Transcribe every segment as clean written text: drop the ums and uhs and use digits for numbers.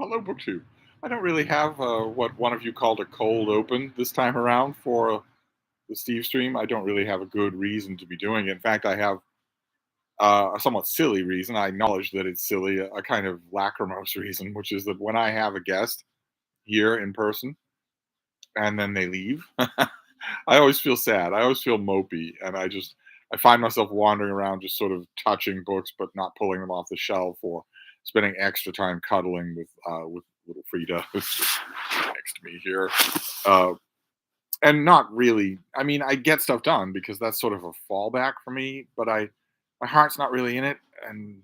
Hello, BookTube. I don't really have what one of you called a cold open this time around for the Stevestream. I don't really have a good reason to be doing it. In fact, I have a somewhat silly reason. I acknowledge that it's silly, a kind of lachrymose reason, which is that when I have a guest here in person and then they leave, I always feel sad. I always feel mopey, and I find myself wandering around, just sort of touching books, but not pulling them off the shelf, or spending extra time cuddling with little Frida, who's just next to me here, uh, and not really. I mean, I get stuff done because that's sort of a fallback for me, but my heart's not really in it, and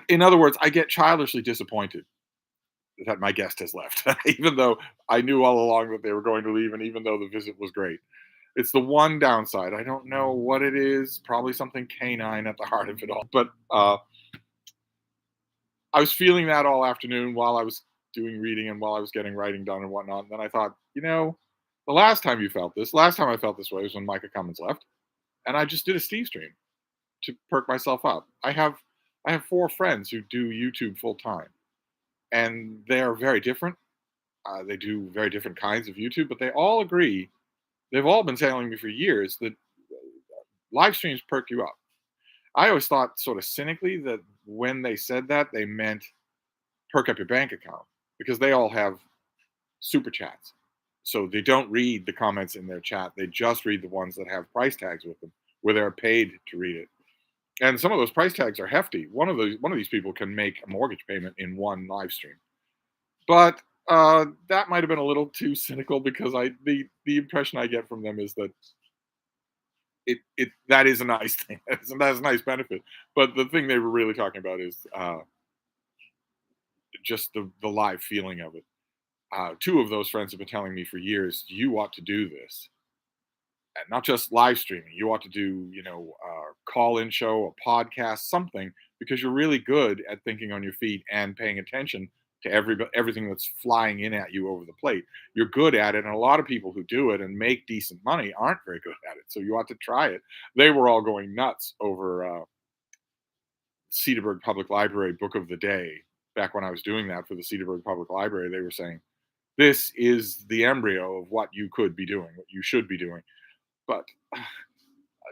in other words, I get childishly disappointed that my guest has left, even though I knew all along that they were going to leave, and even though the visit was great. It's the one downside. I don't know what it is. Probably something canine at the heart of it all. But I was feeling that all afternoon while I was doing reading and while I was getting writing done and whatnot. And then I thought, the last time I felt this way was when Micah Cummins left, and I just did a Steve stream to perk myself up. I have four friends who do YouTube full time, and they are very different. They do very different kinds of YouTube, but they all agree. They've all been telling me for years that live streams perk you up. I always thought, sort of cynically, that when they said that, they meant perk up your bank account because they all have super chats. So they don't read the comments in their chat. They just read the ones that have price tags with them, where they're paid to read it. And some of those price tags are hefty. One of these people can make a mortgage payment in one live stream. But that might have been a little too cynical because the impression I get from them is that it that is a nice thing. That's a nice benefit. But the thing they were really talking about is just the live feeling of it. Two of those friends have been telling me for years, you ought to do this, and not just live streaming. You ought to do, a call-in show, a podcast, something, because you're really good at thinking on your feet and paying attention to everything that's flying in at you over the plate. You're good at it, and a lot of people who do it and make decent money aren't very good at it. So you ought to try it. They were all going nuts over Cedarburg Public Library Book of the Day. Back when I was doing that for the Cedarburg Public Library, they were saying, this is the embryo of what you could be doing, what you should be doing. But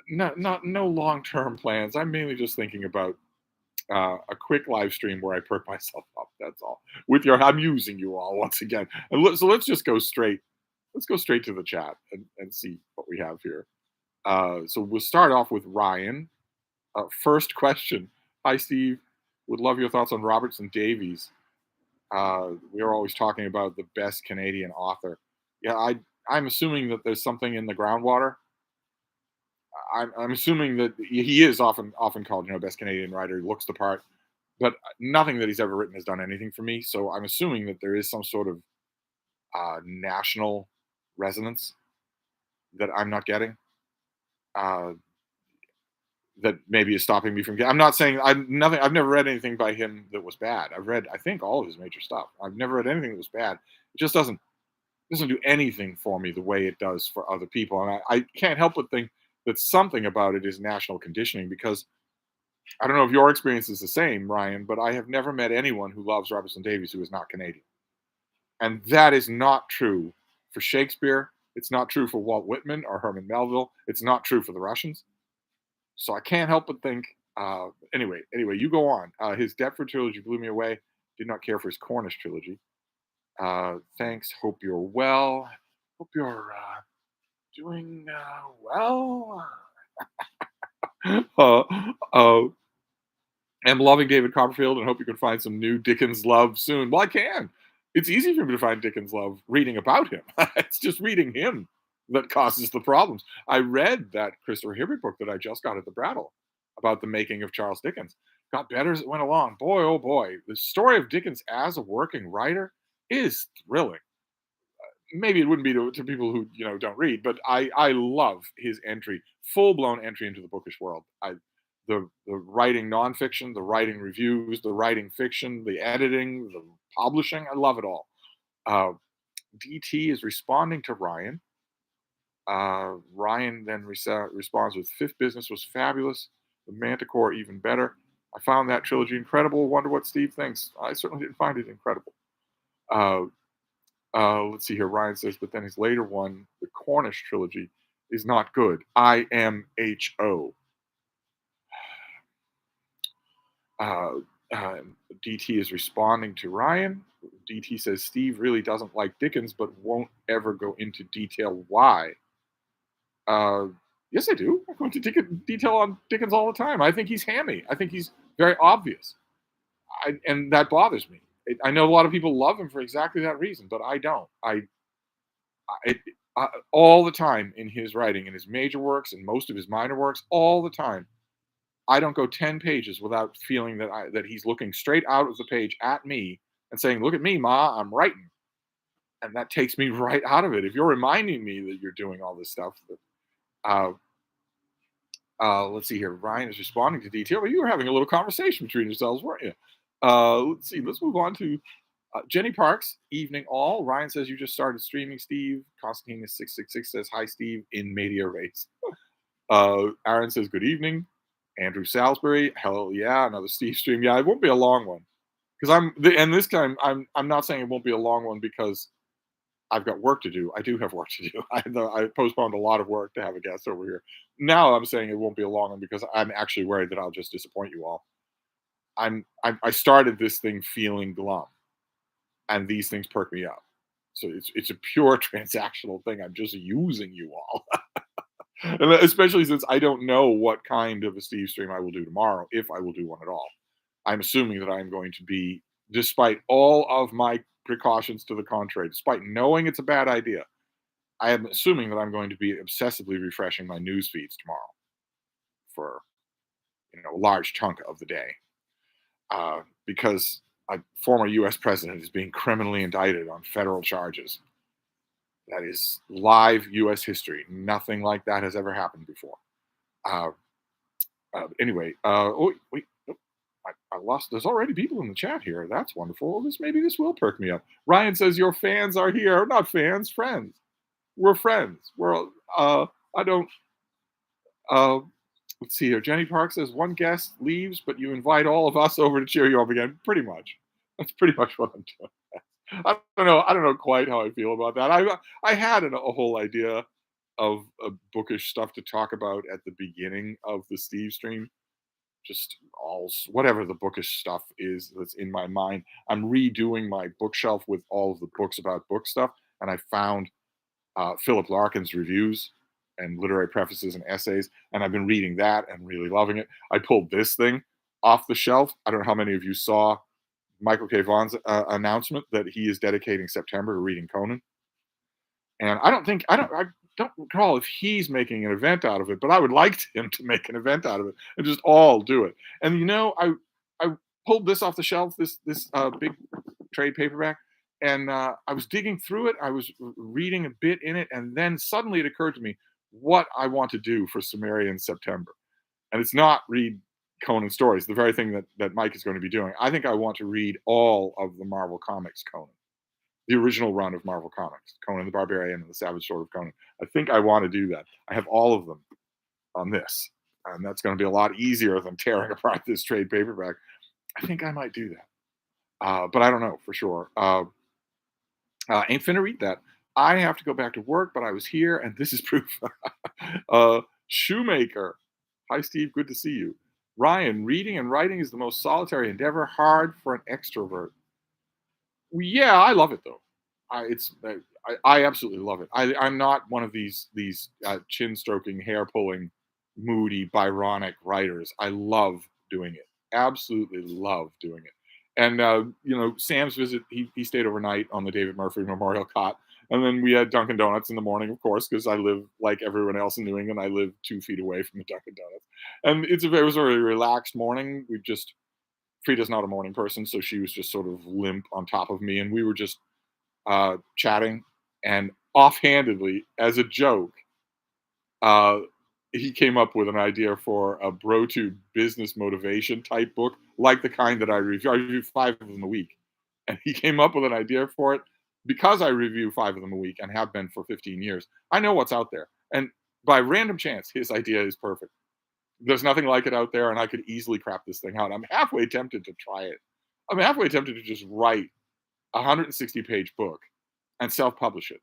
no long-term plans. I'm mainly just thinking about a quick live stream where I perk myself up. That's all. I'm using you all once again. So let's just go straight. Let's go straight to the chat and see what we have here. So we'll start off with Ryan. First question. Hi, Steve. Would love your thoughts on Robertson Davies. We are always talking about the best Canadian author. Yeah, I'm assuming that there's something in the groundwater. I'm assuming that he is often called, best Canadian writer. He looks the part, but nothing that he's ever written has done anything for me. So I'm assuming that there is some sort of national resonance that I'm not getting. That maybe is stopping me from getting. I'm not saying I've never read anything by him that was bad. I've read, I think, all of his major stuff. I've never read anything that was bad. It just doesn't do anything for me the way it does for other people. And I can't help but think that something about it is national conditioning, because I don't know if your experience is the same, Ryan, but I have never met anyone who loves Robertson Davies who is not Canadian. And that is not true for Shakespeare. It's not true for Walt Whitman or Herman Melville. It's not true for the Russians. So I can't help but think, anyway, you go on. His Deptford trilogy blew me away. Did not care for his Cornish trilogy. Thanks. Hope you're well. Hope you're doing well. I'm loving David Copperfield and hope you can find some new Dickens love soon. Well, I can. It's easy for me to find Dickens love reading about him. It's just reading him that causes the problems. I read that Christopher Hibbert book that I just got at the Brattle about the making of Charles Dickens. Got better as it went along. Boy, oh boy, the story of Dickens as a working writer is thrilling. Maybe it wouldn't be to people who don't read, but I love his entry, full blown entry into the bookish world. The writing nonfiction, the writing reviews, the writing fiction, the editing, the publishing. I love it all. DT is responding to Ryan. Ryan then responds with, fifth business was fabulous. The Manticore even better. I found that trilogy incredible. Wonder what Steve thinks. I certainly didn't find it incredible. Uh, let's see here. Ryan says, but then his later one, the Cornish trilogy, is not good. IMHO. Uh, uh, DT is responding to Ryan. DT says Steve really doesn't like Dickens, but won't ever go into detail why. Uh, yes, I do. I go into detail on Dickens all the time. I think he's hammy. I think he's very obvious, and that bothers me. I know a lot of people love him for exactly that reason, but I don't. I all the time in his writing, in his major works, and most of his minor works, all the time. I don't go 10 pages without feeling that he's looking straight out of the page at me and saying, "Look at me, Ma, I'm writing," and that takes me right out of it. If you're reminding me that you're doing all this stuff, uh, let's see here. Ryan is responding to detail. Well, you were having a little conversation between yourselves, weren't you? Let's see. Let's move on to Jenny Parks. Evening all. Ryan says you just started streaming, Steve. Constantine is 666 says hi, Steve, in media race. Aaron says good evening. Andrew Salisbury. Hell yeah, another Steve stream. Yeah, it won't be a long one because and this time I'm not saying it won't be a long one because I've got work to do. I do have work to do. I postponed a lot of work to have a guest over here. Now I'm saying it won't be a long one because I'm actually worried that I'll just disappoint you all. I started this thing feeling glum, and these things perk me up. So it's a pure transactional thing. I'm just using you all, and especially since I don't know what kind of a Steve stream I will do tomorrow, if I will do one at all. I'm assuming that I'm going to be, despite all of my precautions to the contrary, despite knowing it's a bad idea, I am assuming that I'm going to be obsessively refreshing my news feeds tomorrow for a large chunk of the day, because a former U.S. president is being criminally indicted on federal charges. That is live U.S. history. Nothing like that has ever happened before. Uh, anyway, oh wait, nope, I lost. There's already people in the chat here. That's wonderful. Maybe this will perk me up. Ryan says your fans are here. Not fans, friends. We're friends. We're. I don't. Uh, let's see here. Jenny Park says one guest leaves, but you invite all of us over to cheer you up again. Pretty much. That's pretty much what I'm doing. I don't know. I don't know quite how I feel about that. I had a whole idea of bookish stuff to talk about at the beginning of the Steve stream. Just all whatever the bookish stuff is that's in my mind. I'm redoing my bookshelf with all of the books about book stuff, and I found Philip Larkin's reviews and literary prefaces and essays, and I've been reading that and really loving it. I pulled this thing off the shelf. I don't know how many of you saw Michael K. Vaughan's announcement that he is dedicating September to reading Conan. And I don't recall if he's making an event out of it, but I would like him to make an event out of it and just all do it. And I pulled this off the shelf, this big trade paperback, and I was digging through it. I was reading a bit in it, and then suddenly it occurred to me what I want to do for Sumerian September. And it's not read Conan stories, the very thing that Mike is going to be doing. I think I want to read all of the Marvel Comics Conan, the original run of Marvel Comics, Conan the Barbarian and the Savage Sword of Conan. I think I want to do that. I have all of them on this, and that's going to be a lot easier than tearing apart this trade paperback. I think I might do that, but I don't know for sure. Ain't finna read that. I have to go back to work, but I was here, and this is proof. Shoemaker. Hi, Steve. Good to see you. Ryan, reading and writing is the most solitary endeavor, hard for an extrovert. Yeah, I love it though. I absolutely love it. I'm not one of these chin stroking, hair pulling, moody, Byronic writers. I love doing it. Absolutely love doing it. And Sam's visit, he stayed overnight on the David Murphy Memorial Cot, and then we had Dunkin' Donuts in the morning, of course, because I live like everyone else in New England. I live 2 feet away from the Dunkin' Donuts, and it was a very relaxed morning. Frida's not a morning person, so she was just sort of limp on top of me, and we were just chatting. And offhandedly, as a joke, uh, he came up with an idea for a bro-to business motivation type book, like the kind that I review. I review 5 of them a week, and he came up with an idea for it because I review 5 of them a week and have been for 15 years. I know what's out there, and by random chance, his idea is perfect. There's nothing like it out there, and I could easily crap this thing out. I'm halfway tempted to try it. I'm halfway tempted to just write a 160-page book and self-publish it.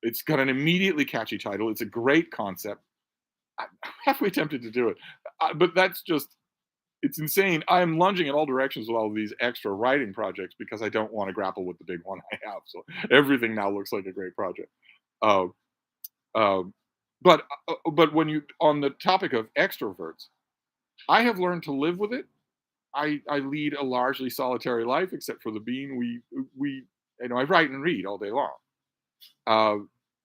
It's got an immediately catchy title. It's a great concept. I'm halfway tempted to do it, but that's just it's insane. I am lunging in all directions with all of these extra writing projects because I don't want to grapple with the big one I have. So everything now looks like a great project. Uh, uh, but when you on the topic of extroverts, I have learned to live with it. I lead a largely solitary life, except for the bean. We I write and read all day long. Uh,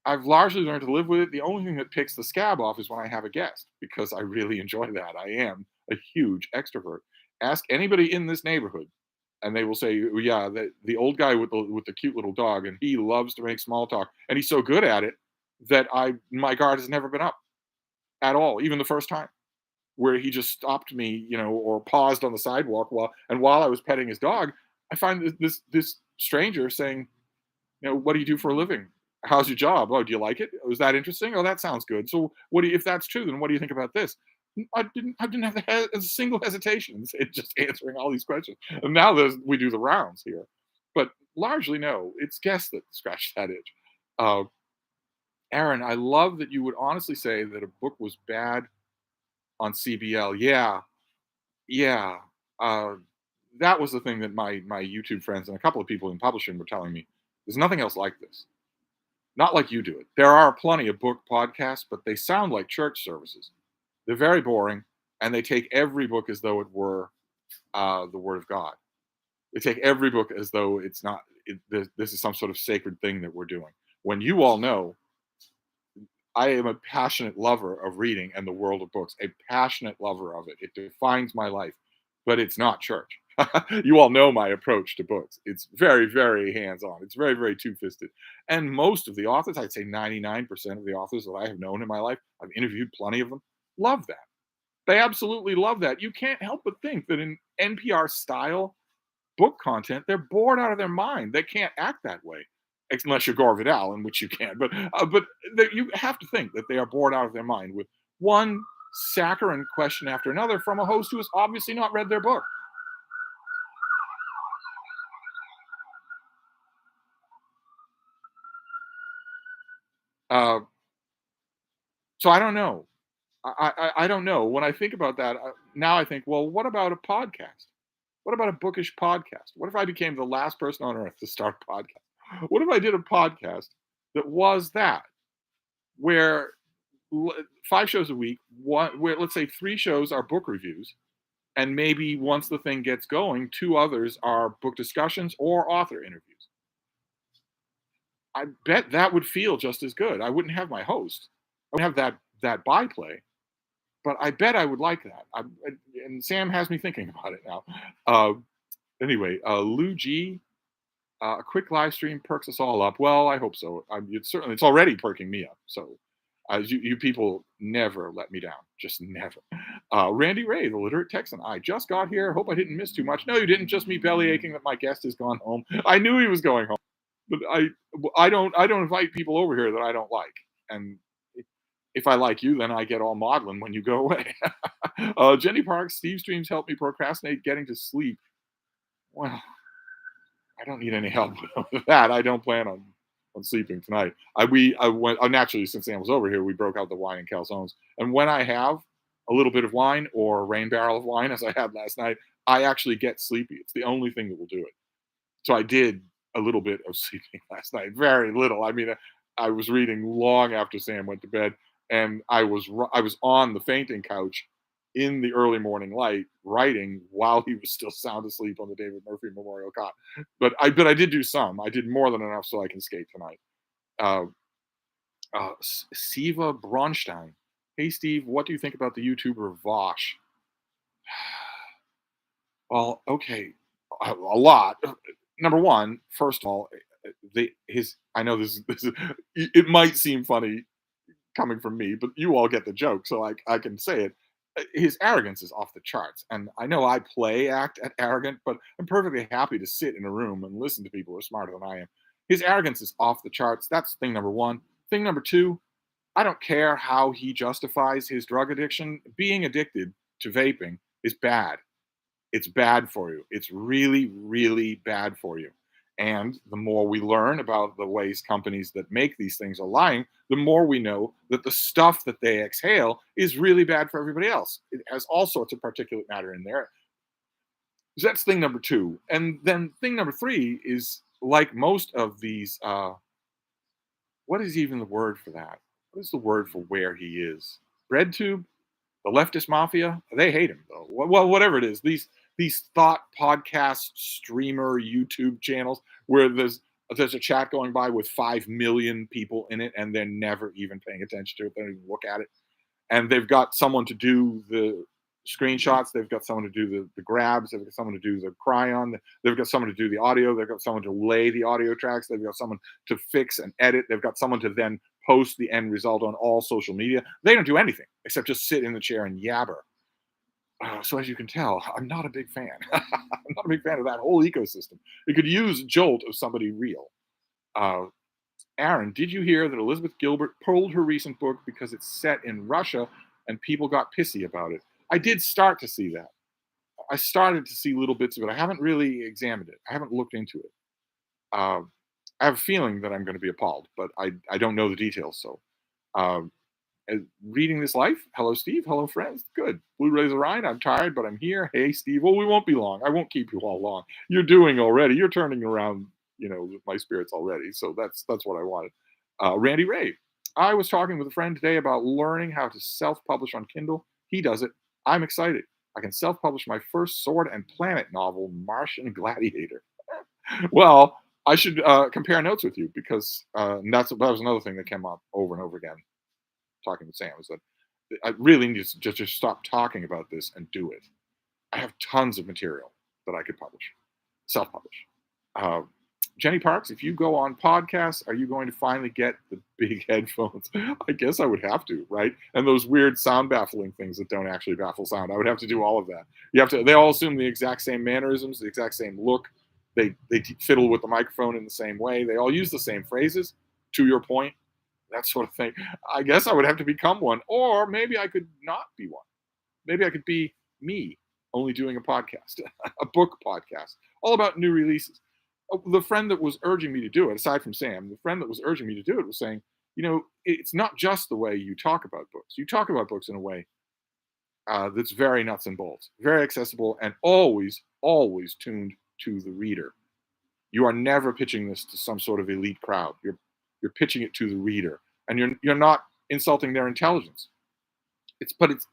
I've largely learned to live with it. The only thing that picks the scab off is when I have a guest because I really enjoy that. I am a huge extrovert. Ask anybody in this neighborhood, and they will say, "Oh, yeah, the old guy with the cute little dog, and he loves to make small talk, and he's so good at it that I my guard has never been up at all, even the first time." Where he just stopped me, or paused on the sidewalk while I was petting his dog, I find this stranger saying, "What do you do for a living? How's your job? Oh, do you like it? Was that interesting? Oh, that sounds good. So, if that's true, then what do you think about this?" I didn't have a single hesitation in just answering all these questions. And now we do the rounds here, but largely no, it's guests that scratch that itch. Uh, Aaron, I love that you would honestly say that a book was bad on CBL. Yeah, yeah. Uh, that was the thing that my YouTube friends and a couple of people in publishing were telling me. There's nothing else like this. Not like you do it. There are plenty of book podcasts, but they sound like church services. They're very boring, and they take every book as though it were the Word of God. They take every book as though it's not. This is some sort of sacred thing that we're doing. When you all know I am a passionate lover of reading and the world of books, a passionate lover of it. It defines my life, but it's not church. You all know my approach to books. It's very, very hands on. It's very, very two fisted. And most of the authors, I'd say 99% of the authors that I have known in my life, I've interviewed plenty of them, love that. They absolutely love that. You can't help but think that in NPR style book content, they're bored out of their mind. They can't act that way, unless you're Gore Vidal, in which you can. But you have to think that they are bored out of their mind with one saccharine question after another from a host who has obviously not read their book. Uh, so I don't know. I don't know. When I think about that, now I think, well, what about a podcast? What about a bookish podcast? What if I became the last person on earth to start a podcast? What if I did a podcast that was that, where 5 shows a week, where let's say 3 shows are book reviews, and maybe once the thing gets going, 2 others are book discussions or author interviews. I bet that would feel just as good. I wouldn't have my host. I would have that byplay, but I bet I would like that. And Sam has me thinking about it now. Uh, anyway, Lou G, a quick live stream perks us all up. Well, I hope so. It's already perking me up. So, you people never let me down, just never. Randy Ray, the literate Texan. I just got here. Hope I didn't miss too much. No, you didn't. Just me belly aching that my guest has gone home. I knew he was going home, but I don't invite people over here that I don't like. And if I like you, then I get all maudlin when you go away. Jenny Parks, Stevestream's helped me procrastinate getting to sleep. Well, I don't need any help with that. I don't plan on sleeping tonight. I went naturally, since Sam was over here. We broke out the wine and calzones, and when I have a little bit of wine or a rain barrel of wine, as I had last night, I actually get sleepy. It's the only thing that will do it. So I did a little bit of sleeping last night, very little. I mean, I was reading long after Sam went to bed, and I was on the fainting couch in the early morning light writing while he was still sound asleep on the David Murphy Memorial cot. But I did do some. I did more than enough so I can skate tonight. Uh, Siva Bronstein. Hey Steve, what do you think about the YouTuber Vosh? Well, okay, a lot. Number one, first of all, his. I know this is. It might seem funny coming from me, but you all get the joke, so I can say it. His arrogance is off the charts, and I know I play act at arrogant, but I'm perfectly happy to sit in a room and listen to people who are smarter than I am. His arrogance is off the charts. That's thing number one. Thing number two, I don't care how he justifies his drug addiction. Being addicted to vaping is bad. It's bad for you. It's really, really bad for you. And the more we learn about the ways companies that make these things are lying, the more we know that the stuff that they exhale is really bad for everybody else. It has all sorts of particulate matter in there. So that's thing number two. And then thing number three is like most of these, what is even the word for that? What is the word for where he is? Bread tube? The leftist mafia, they hate him though. Well, whatever it is, these thought podcast streamer YouTube channels where there's a chat going by with 5 million people in it, and they're never even paying attention to it. They don't even look at it, and they've got someone to do the screenshots. They've got someone to do the grabs. They've got someone to do the cryon. They've got someone to do the audio. They've got someone to lay the audio tracks. They've got someone to fix and edit. They've got someone to then post the end result on all social media. They don't do anything except just sit in the chair and yabber. So as you can tell, I'm not a big fan. I'm not a big fan of that whole ecosystem. It could use a jolt of somebody real. Uh, Aaron, did you hear that Elizabeth Gilbert pulled her recent book because it's set in Russia and people got pissy about it? I did start to see that. I started to see little bits of it. I haven't really examined it. I haven't looked into it. Uh, I have a feeling that I'm going to be appalled, but I don't know the details. So, um, reading this life. Hello, Steve. Hello, friends. Good. Blue Rays of Rhine. I'm tired, but I'm here. Hey, Steve. Well, we won't be long. I won't keep you all long. You're doing already. You're turning around, with my spirits already. So that's what I wanted. Randy Ray. I was talking with a friend today about learning how to self-publish on Kindle. He does it. I'm excited. I can self-publish my first Sword and Planet novel, Martian Gladiator. Well, I should compare notes with you because that was another thing that came up over and over again talking with Sam is that I really need to just stop talking about this and do it. I have tons of material that I could publish, self-publish. Uh, Jenny Parks, if you go on podcasts, are you going to finally get the big headphones? I guess I would have to, right? And those weird sound baffling things that don't actually baffle sound. I would have to do all of that. You have to. They all assume the exact same mannerisms, the exact same look. They fiddle with the microphone in the same way. They all use the same phrases. To your point, that sort of thing. I guess I would have to become one, or maybe I could not be one. Maybe I could be me, only doing a podcast, a book podcast, all about new releases. The friend that was urging me to do it, aside from Sam, the friend that was urging me to do it was saying, it's not just the way you talk about books. You talk about books in a way that's very nuts and bolts, very accessible, and always, always tuned to the reader. You are never pitching this to some sort of elite crowd. You're pitching it to the reader, and you're not insulting their intelligence.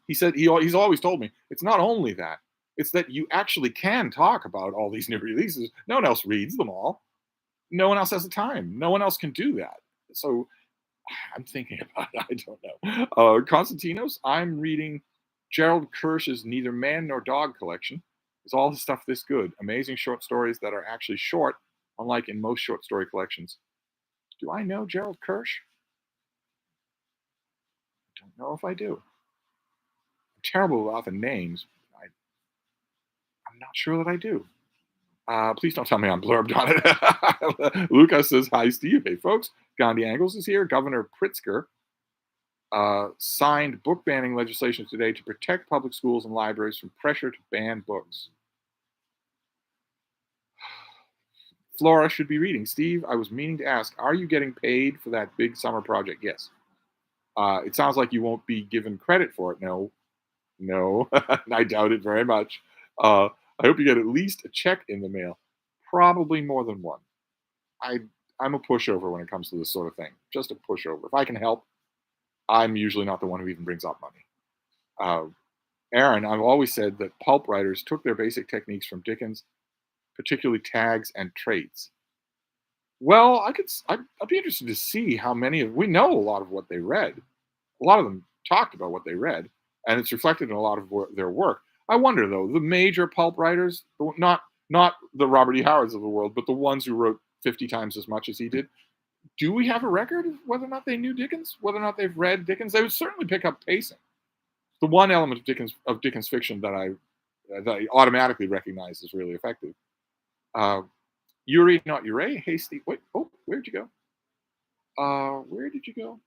He said he's always told me it's not only that, it's that you actually can talk about all these new releases. No one else reads them all. No one else has the time. No one else can do that. So I'm thinking about it. I don't know. Konstantinos, I'm reading Gerald Kirsch's Neither Man Nor Dog collection. Is all his stuff this good? Amazing short stories that are actually short, unlike in most short story collections. Do I know Gerald Kirsch? I don't know if I do. I'm terrible with often names. I'm not sure that I do. Please don't tell me I'm blurbed on it. Lucas says, hi, Steve. Hey, folks. Gandhi Angles is here. Governor Pritzker signed book banning legislation today to protect public schools and libraries from pressure to ban books. Flora should be reading. Steve, I was meaning to ask, are you getting paid for that big summer project? Yes. It sounds like you won't be given credit for it. No, I doubt it very much. I hope you get at least a check in the mail. Probably more than one. I'm a pushover when it comes to this sort of thing. Just a pushover. If I can help, I'm usually not the one who even brings up money. Aaron, I've always said that pulp writers took their basic techniques from Dickens, particularly tags and traits. Well, I'd be interested to see how many we know a lot of what they read. A lot of them talked about what they read, and it's reflected in a lot of their work. I wonder, though, the major pulp writers, not the Robert E. Howards of the world, but the ones who wrote 50 times as much as he did, do we have a record of whether or not they knew Dickens, whether or not they've read Dickens? They would certainly pick up pacing. The one element of Dickens fiction that I automatically recognize as really effective. Yuri, not Ure. Hey, Steve. Wait. Oh, where'd you go? Where did you go?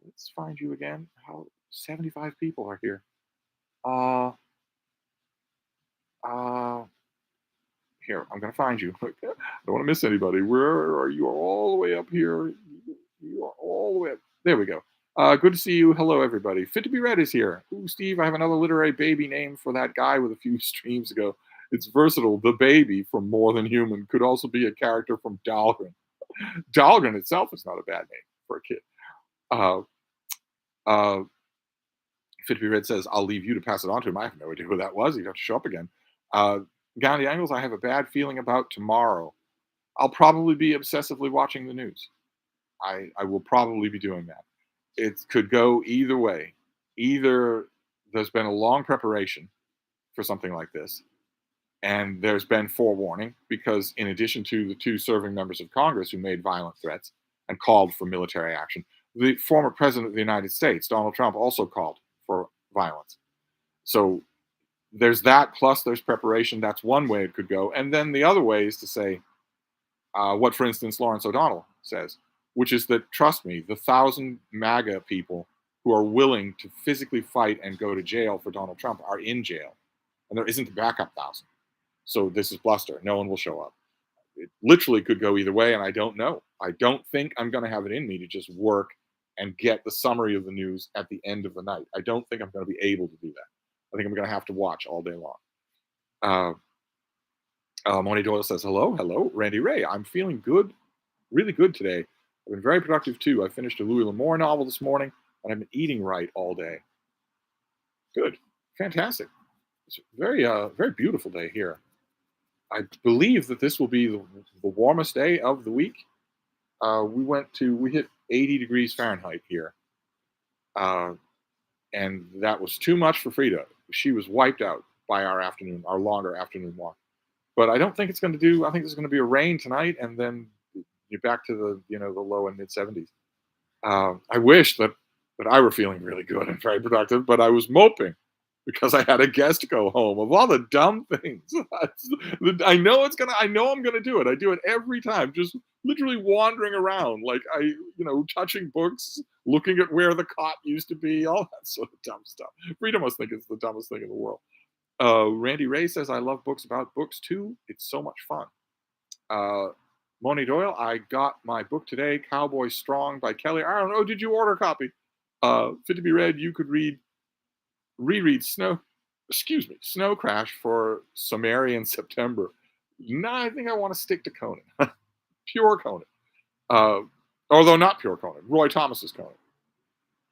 Let's find you again. How 75 people are here. Uh, uh, Here, I'm gonna find you. I don't want to miss anybody. Where are you? All the way up here. You are all the way up. There we go. Good to see you. Hello, everybody. Fit to be read is here. Ooh, Steve, I have another literary baby name for that guy with a few streams ago. It's versatile. The baby from More Than Human could also be a character from Dahlgren. Dahlgren itself is not a bad name for a kid. Uh, uh, Fit to be read says, I'll leave you to pass it on to him. I have no idea who that was. He'd have to show up again. Gandhi Angles, I have a bad feeling about tomorrow. I'll probably be obsessively watching the news. I will probably be doing that. It could go either way. Either there's been a long preparation for something like this, and there's been forewarning because, in addition to the two serving members of Congress who made violent threats and called for military action, the former president of the United States, Donald Trump, also called for violence. So there's that, plus there's preparation. That's one way it could go. And then the other way is to say, what, for instance, Lawrence O'Donnell says, which is that, trust me, the 1,000 MAGA people who are willing to physically fight and go to jail for Donald Trump are in jail. And there isn't a backup 1,000. So this is bluster. No one will show up. It literally could go either way, and I don't know. I don't think I'm going to have it in me to just work and get the summary of the news at the end of the night. I don't think I'm going to be able to do that. I think I'm going to have to watch all day long. Moni Doyle says, hello, Randy Ray. I'm feeling good, really good today. I've been very productive too. I finished a Louis L'Amour novel this morning, and I've been eating right all day. Good, fantastic. It's a very beautiful day here. I believe that this will be the warmest day of the week. We hit 80 degrees Fahrenheit here. And that was too much for Frida. She was wiped out by our longer afternoon walk. But I don't think it's going to do. I think there's going to be a rain tonight, and then you're back to the low and mid 70s. I wish that I were feeling really good and very productive, but I was moping because I had a guest go home. Of all the dumb things, I know I'm gonna do it. I do it every time, just literally wandering around, like touching books, looking at where the cot used to be, all that sort of dumb stuff. Frida must think it's the dumbest thing in the world. Randy Ray says, I love books about books too. It's so much fun. Moni Doyle, I got my book today, Cowboy Strong by Kelly. I don't know, did you order a copy? Fit to be read, you could reread Snow Crash for Sumerian September. No, I think I want to stick to Conan. Pure Conan. Although not pure Conan. Roy Thomas's Conan.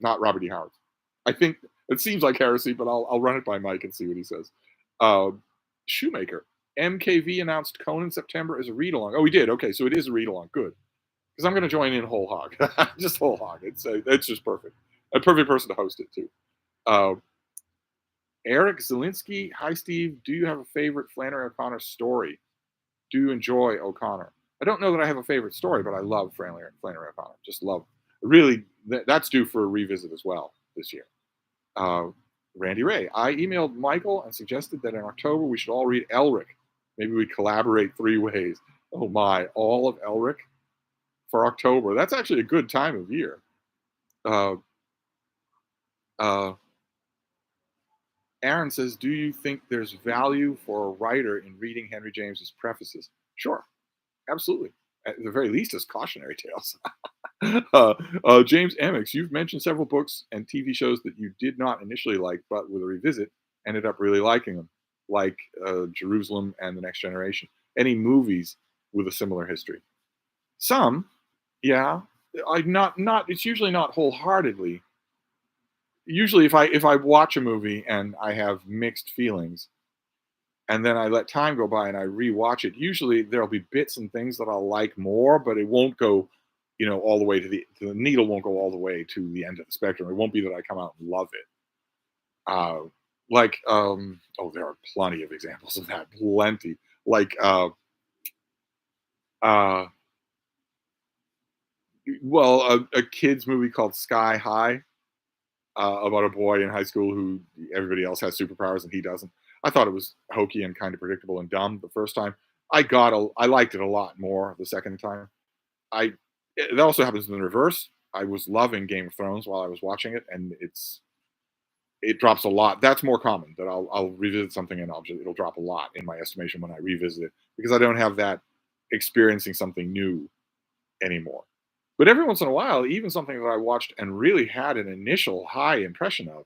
Not Robert E. Howard's. I think it seems like heresy, but I'll run it by Mike and see what he says. Shoemaker. MKV announced Conan September as a read-along. Oh, he did? Okay, so it is a read-along. Good. Because I'm going to join in whole hog. Just whole hog. It's just perfect. A perfect person to host it, too. Eric Zielinski. Hi, Steve. Do you have a favorite Flannery O'Connor story? Do you enjoy O'Connor? I don't know that I have a favorite story, but I love Flannery O'Connor. Just love it. Really, that's due for a revisit as well this year. Randy Ray. I emailed Michael and suggested that in October we should all read Elric. Maybe we collaborate 3 ways. Oh my, all of Elric for October. That's actually a good time of year. Aaron says, do you think there's value for a writer in reading Henry James's prefaces? Sure, absolutely. At the very least, as cautionary tales. James Amix, you've mentioned several books and TV shows that you did not initially like, but with a revisit, ended up really liking them, like Jerusalem and The Next Generation. Any movies with a similar history? Some, yeah. It's usually not wholeheartedly. Usually, if I watch a movie and I have mixed feelings, and then I let time go by and I rewatch it, usually there'll be bits and things that I'll like more, but it won't go, all the way to the needle won't go all the way to the end of the spectrum. It won't be that I come out and love it. There are plenty of examples of that. Plenty. Like, a kid's movie called Sky High, about a boy in high school who everybody else has superpowers and he doesn't. I thought it was hokey and kind of predictable and dumb the first time. I liked it a lot more the second time. That also happens in the reverse. I was loving Game of Thrones while I was watching it, and it drops a lot. That's more common, that I'll revisit something and it'll drop a lot in my estimation when I revisit it, because I don't have that experiencing something new anymore. But every once in a while, even something that I watched and really had an initial high impression of,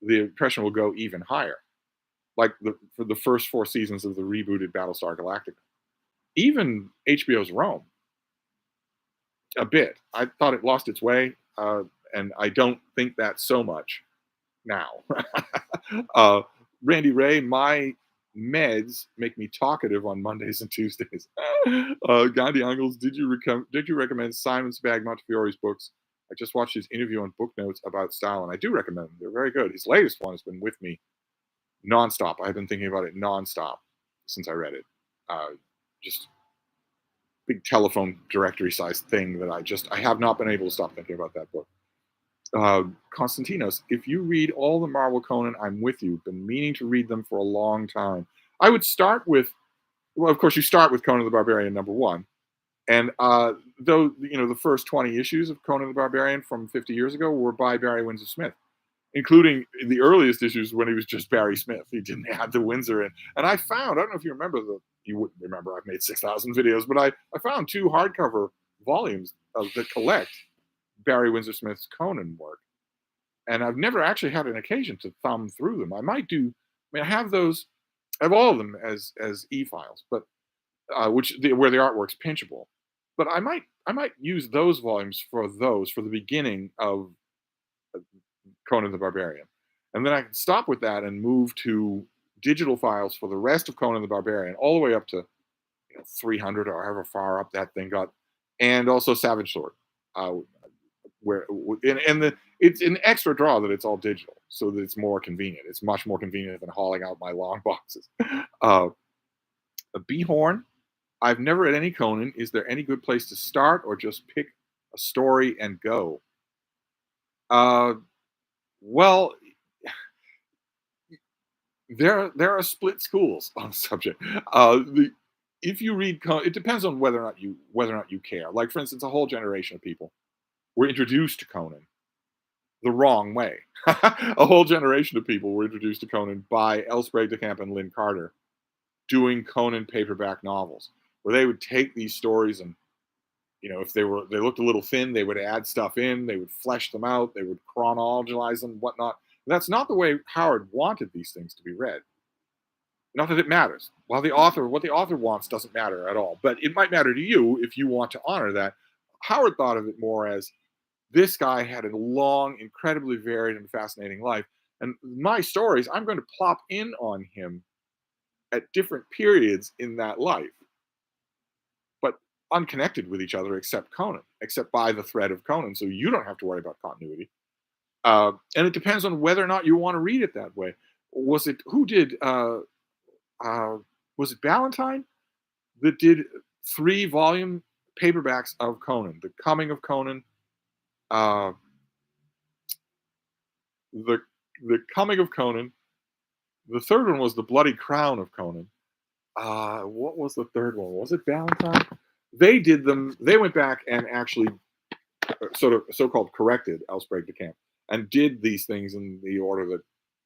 the impression will go even higher. Like for the first 4 seasons of the rebooted Battlestar Galactica, even HBO's Rome, a bit. I thought it lost its way, and I don't think that so much now. uh, Randy Ray, my meds make me talkative on Mondays and Tuesdays. Gandhi Angles, did you recommend Simon Spag Montefiore's books? I just watched his interview on Book Notes about Stalin. I do recommend them. They're very good. His latest one has been with me nonstop. I've been thinking about it nonstop since I read it. Just big telephone directory sized thing that I have not been able to stop thinking about that book. Konstantinos, if you read all the Marvel Conan, I'm with you. Been meaning to read them for a long time. I would start with, well, of course, you start with Conan the Barbarian #1, and though the first 20 issues of Conan the Barbarian from 50 years ago were by Barry Windsor Smith, including the earliest issues when he was just Barry Smith. He didn't add the Windsor in. And I don't know if you remember, you wouldn't remember, I've made 6,000 videos, but I found 2 hardcover volumes that collect Barry Windsor Smith's Conan work. And I've never actually had an occasion to thumb through them. I have those, I have all of them as e-files, but where the artwork's pinchable. But I might use those volumes for the beginning of Conan the Barbarian. And then I can stop with that and move to digital files for the rest of Conan the Barbarian, all the way up to 300 or however far up that thing got, and also Savage Sword. It's an extra draw that it's all digital, so that it's more convenient. It's much more convenient than hauling out my long boxes. A B-Horn, I've never read any Conan. Is there any good place to start, or just pick a story and go? Well, there are split schools on the subject. If you read Conan, it depends on whether or not you care. Like, for instance, a whole generation of people were introduced to Conan the wrong way. A whole generation of people were introduced to Conan by L. Sprague de Camp and Lynn Carter, doing Conan paperback novels, where they would take these stories and, if they looked a little thin, they would add stuff in, they would flesh them out, they would chronologize them, whatnot. That's not the way Howard wanted these things to be read. Not that it matters. What the author wants doesn't matter at all, but it might matter to you if you want to honor that. Howard thought of it more as, this guy had a long, incredibly varied and fascinating life, and my stories, I'm going to plop in on him at different periods in that life, but unconnected with each other except by the thread of Conan, so you don't have to worry about continuity. And it depends on whether or not you want to read it that way. Was it Ballantine that did 3-volume paperbacks of Conan? The Coming of Conan, the Coming of Conan. The third one was The Bloody Crown of Conan. What was the third one? Was it Ballantine? They did them. They went back and actually sort of so-called corrected L. Sprague de Camp and did these things in the order that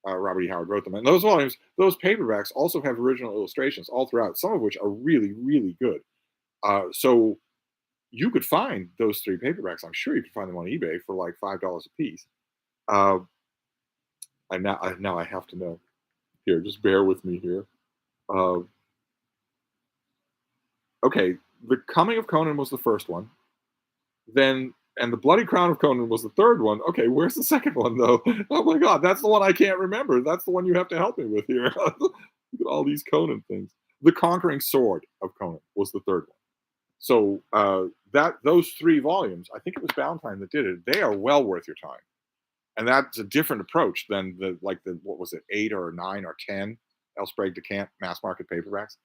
Robert E. Howard wrote them. And those volumes, those paperbacks, also have original illustrations all throughout, some of which are really, really good. So you could find those 3 paperbacks. I'm sure you could find them on eBay for like $5 a piece. Now I have to know. Here, just bear with me here. Okay, The Coming of Conan was the first one. And The Bloody Crown of Conan was the third one. Okay, where's the second one, though? Oh my God, that's the one I can't remember. That's the one you have to help me with here. Look at all these Conan things. The Conquering Sword of Conan was the third one. So those 3 volumes, I think it was Ballantine that did it. They are well worth your time, and that's a different approach than what was it, 8 or 9 or 10 L. Sprague de Camp mass market paperbacks.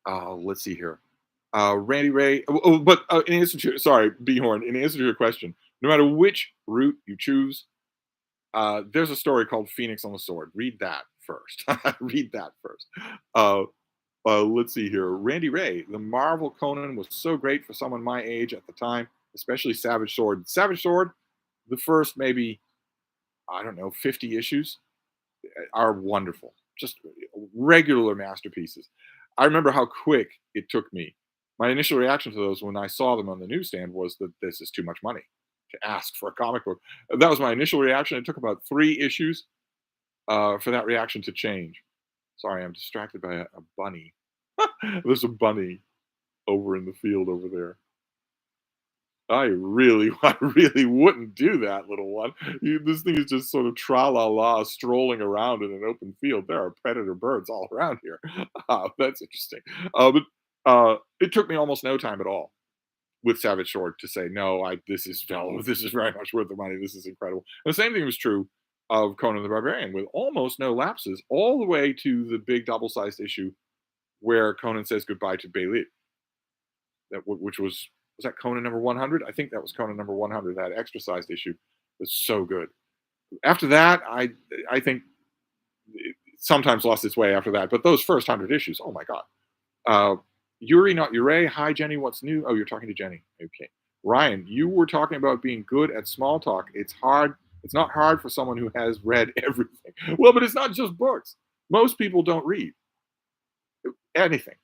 Let's see here. Randy Ray, but in answer to, sorry, B-Horn, in answer to your question, no matter which route you choose, there's a story called Phoenix on the Sword. Read that first. Let's see here. Randy Ray, the Marvel Conan was so great for someone my age at the time. especially Savage Sword. Savage Sword, the first maybe, I don't know, 50 issues are wonderful. Just regular masterpieces. I remember how quick it took me. My initial reaction to those when I saw them on the newsstand was that this is too much money to ask for a comic book. That was my initial reaction. It took about 3 issues for that reaction to change. Sorry, I'm distracted by a bunny. There's a bunny over in the field over there. I really wouldn't do that, little one. This thing is just sort of tra la la strolling around in an open field. There are predator birds all around here. That's interesting. But it took me almost no time at all with Savage Sword to say, no, this is fellow, this is very much worth the money. This is incredible. And the same thing was true of Conan the Barbarian, with almost no lapses, all the way to the big double-sized issue where Conan says goodbye to Bailey. Which was that Conan number 100? I think that was Conan number 100. That extra sized issue was so good. After that, I think it sometimes lost its way after that. But those first 100 issues, oh my god. Yuri, not Ure. Hi, Jenny. What's new? Oh, you're talking to Jenny. Okay. Ryan, you were talking about being good at small talk. It's hard. It's not hard for someone who has read everything. Well, but it's not just books. Most people don't read anything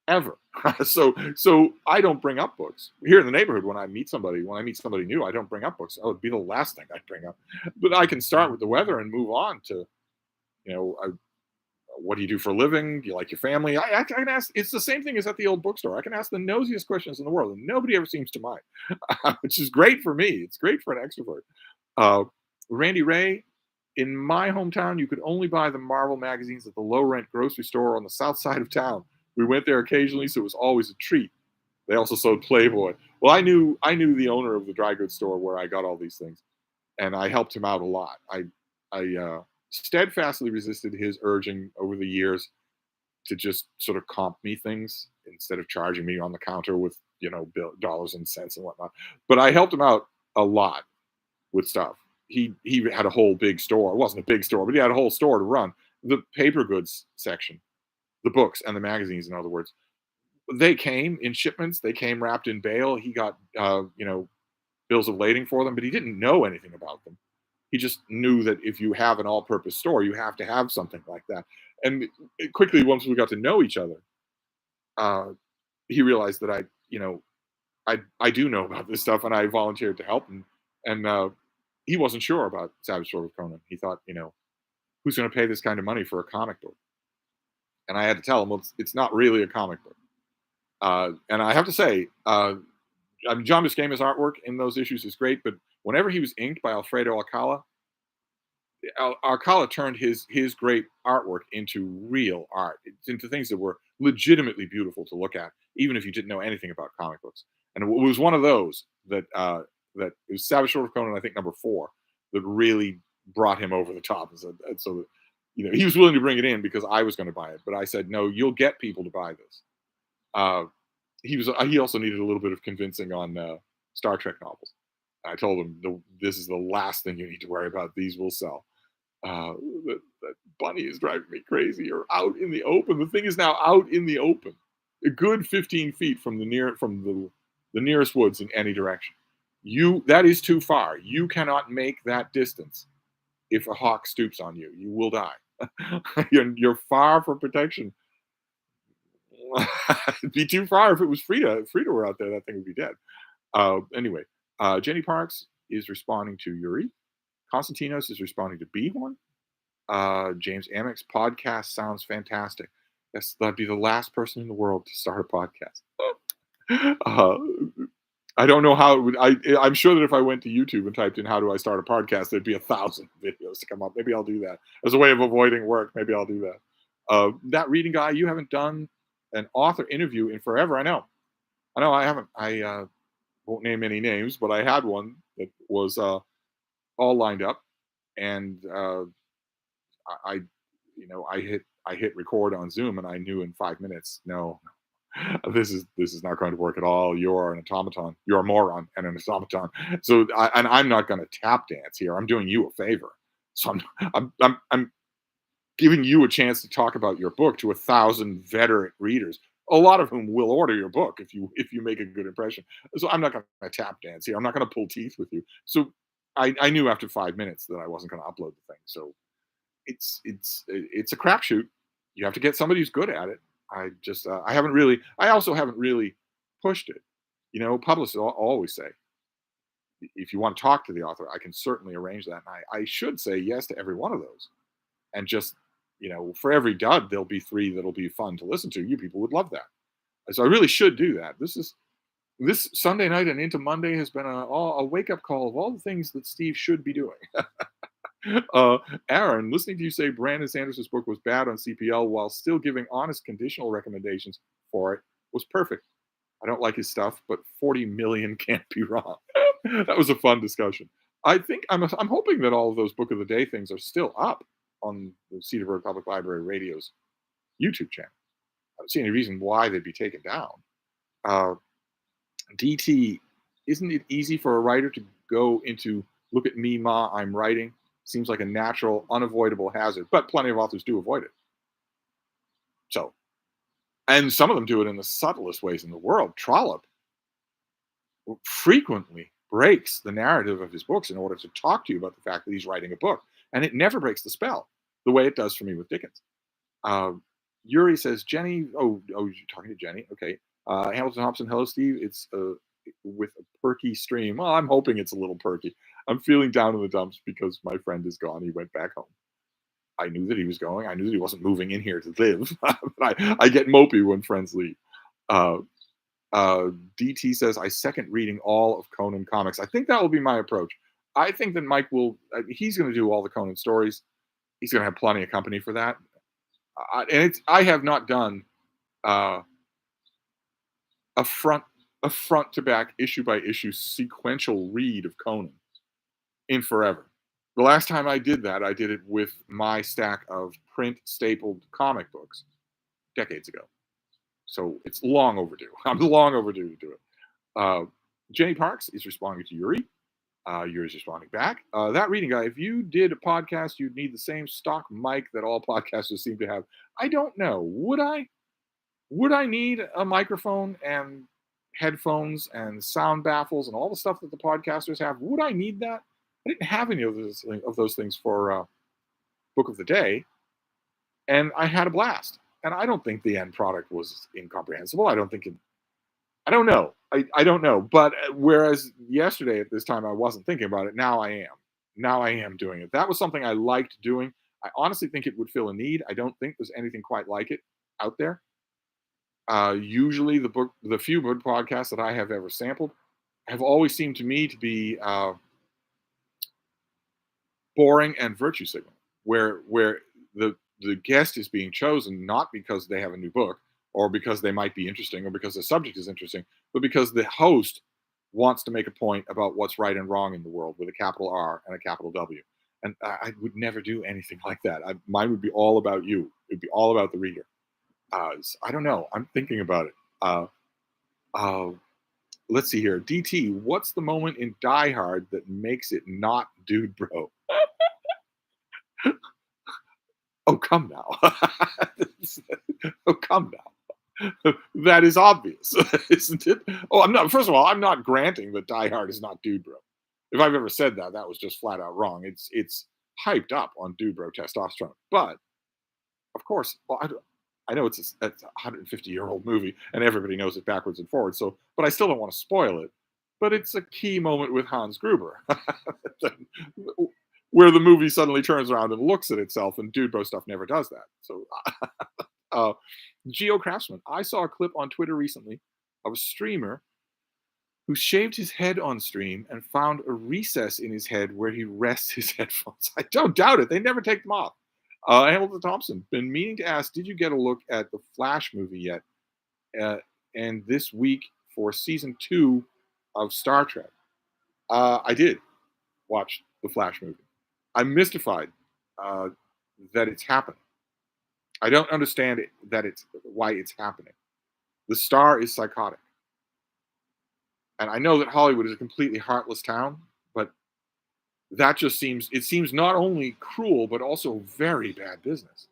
ever. So I don't bring up books here in the neighborhood. When I meet somebody new, I don't bring up books. Oh, it'd be the last thing I'd bring up. But I can start with the weather and move on to, what do you do for a living? Do you like your family? I can ask. It's the same thing as at the old bookstore. I can ask the nosiest questions in the world, and nobody ever seems to mind, which is great for me. It's great for an extrovert. Randy Ray, in my hometown, you could only buy the Marvel magazines at the low-rent grocery store on the south side of town. We went there occasionally, so it was always a treat. They also sold Playboy. Well, I knew the owner of the dry goods store where I got all these things, and I helped him out a lot. I steadfastly resisted his urging over the years to just sort of comp me things instead of charging me on the counter with dollars and cents and whatnot. But I helped him out a lot with stuff. He had a whole big store. It wasn't a big store, but he had a whole store to run. The paper goods section, the books and the magazines, in other words, they came in shipments. They came wrapped in bail. He got bills of lading for them, but he didn't know anything about them. He just knew that if you have an all-purpose store, you have to have something like that. And quickly, once we got to know each other, he realized that I do know about this stuff, and I volunteered to help him. And he wasn't sure about Savage Sword of Conan. He thought, who's going to pay this kind of money for a comic book? And I had to tell him, well, it's not really a comic book. And I have to say, John Buscema's artwork in those issues is great, but whenever he was inked by Alfredo Alcala, Alcala turned his great artwork into real art, into things that were legitimately beautiful to look at, even if you didn't know anything about comic books. And it was one of those that it was Savage Sword of Conan, I think number 4, that really brought him over the top. And so he was willing to bring it in because I was going to buy it, but I said, no, you'll get people to buy this. He also needed a little bit of convincing on Star Trek novels. I told him, this is the last thing you need to worry about. These will sell. That bunny is driving me crazy. You're out in the open. The thing is now out in the open, a good 15 feet from the nearest woods in any direction. That is too far. You cannot make that distance. If a hawk stoops on you, you will die. You're far from protection. It'd be too far if it was Frida. If Frida were out there, that thing would be dead. Anyway, Jenny Parks is responding to Yuri. Konstantinos is responding to Behorn. James Amex, podcast sounds fantastic. That'd be the last person in the world to start a podcast. I don't know how it would. I'm sure that if I went to YouTube and typed in "how do I start a podcast," there'd be 1,000 videos to come up. Maybe I'll do that as a way of avoiding work. Maybe I'll do that. That reading guy, you haven't done an author interview in forever. I know. I haven't. I won't name any names, but I had one that was all lined up, and I hit record on Zoom, and I knew in 5 minutes, no, this is not going to work at all. You're an automaton. You're a moron and an automaton. So I'm not going to tap dance here. I'm doing you a favor. So I'm giving you a chance to talk about your book to 1,000 veteran readers a lot of whom will order your book if you make a good impression. So I'm not going to tap dance here. I'm not going to pull teeth with you. So I knew after 5 minutes that I wasn't going to upload the thing. So it's a crapshoot. You have to get somebody who's good at it. I haven't really. I also haven't really pushed it. You know, publicists always say, if you want to talk to the author, I can certainly arrange that. And I should say yes to every one of those. And just, for every dud, there'll be three that'll be fun to listen to. You people would love that. So I really should do that. This Sunday night and into Monday has been a wake up call of all the things that Steve should be doing. Aaron, listening to you say Brandon Sanderson's book was bad on CPL while still giving honest conditional recommendations for it was perfect. I don't like his stuff, but 40 million can't be wrong. That was a fun discussion. I think I'm hoping that all of those Book of the Day things are still up on the Cedarburg Public Library Radio's YouTube channel. I don't see any reason why they'd be taken down. DT, isn't it easy for a writer to go into look at me, ma, I'm writing? Seems like a natural, unavoidable hazard, but plenty of authors do avoid it. So, and some of them do it in the subtlest ways in the world. Trollope frequently breaks the narrative of his books in order to talk to you about the fact that he's writing a book, and it never breaks the spell the way it does for me with Dickens. Yuri says, Jenny, you're talking to Jenny. Okay. Hamilton Hobson, hello, Steve. It's with a perky stream. Well, I'm hoping it's a little perky. I'm feeling down in the dumps because my friend is gone. He went back home. I knew that he was going. I knew that he wasn't moving in here to live. But I get mopey when friends leave. DT says, I second reading all of Conan comics. I think that will be my approach. I think that Mike he's going to do all the Conan stories. He's going to have plenty of company for that. I have not done a front to back, issue by issue sequential read of Conan in forever. The last time I did that, I did it with my stack of print stapled comic books decades ago. So it's long overdue. I'm long overdue to do it. Jenny Parks is responding to Yuri. Yuri's responding back. That reading guy, if you did a podcast, you'd need the same stock mic that all podcasters seem to have. I don't know. Would I? Would I need a microphone and headphones and sound baffles and all the stuff that the podcasters have? Would I need that? I didn't have any of those things for Book of the Day, and I had a blast. And I don't think the end product was incomprehensible. I don't know. I don't know. But whereas yesterday at this time I wasn't thinking about it, now I am. Now I am doing it. That was something I liked doing. I honestly think it would fill a need. I don't think there's anything quite like it out there. Usually the few book podcasts that I have ever sampled have always seemed to me to be boring and virtue signal, where the guest is being chosen not because they have a new book or because they might be interesting or because the subject is interesting, but because the host wants to make a point about what's right and wrong in the world with a capital R and a capital W. And I would never do anything like that. Mine would be all about you. It would be all about the reader. I don't know. I'm thinking about it. Let's see here. DT, what's the moment in Die Hard that makes it not Dude Bro? Oh, come now. Oh, come now. That is obvious, isn't it? Oh, first of all, I'm not granting that Die Hard is not Dude Bro. If I've ever said that, that was just flat out wrong. It's hyped up on Dude Bro testosterone. But, of course, I know it's a 150-year-old movie and everybody knows it backwards and forwards. So, but I still don't want to spoil it. But it's a key moment with Hans Gruber, where the movie suddenly turns around and looks at itself, and Dude Bro stuff never does that. So, Geo Craftsman, I saw a clip on Twitter recently of a streamer who shaved his head on stream and found a recess in his head where he rests his headphones. I don't doubt it. They never take them off. Hamilton Thompson, been meaning to ask, did you get a look at the Flash movie yet? And this week for season 2 of Star Trek. I did watch the Flash movie. I'm mystified that it's happening. I don't understand why it's happening. The star is psychotic. And I know that Hollywood is a completely heartless town, but that just seems not only cruel, but also very bad business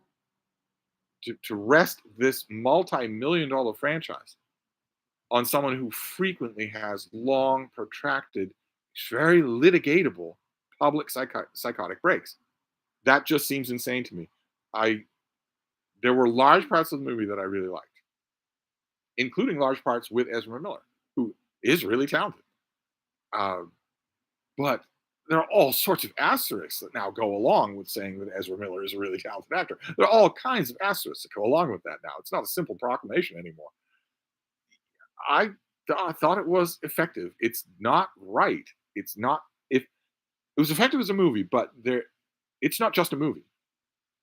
to rest this multi-million-dollar franchise on someone who frequently has long, protracted, very litigatable public psychotic breaks. That just seems insane to me. I There were large parts of the movie that I really liked, including large parts with Ezra Miller, who is really talented. Uh, but there are all sorts of asterisks that now go along with saying that Ezra Miller is a really talented actor. There are all kinds of asterisks that go along with that now. It's not a simple proclamation anymore. I I thought it was effective. It's not right. It's not if it was effective as a movie, but it's not just a movie.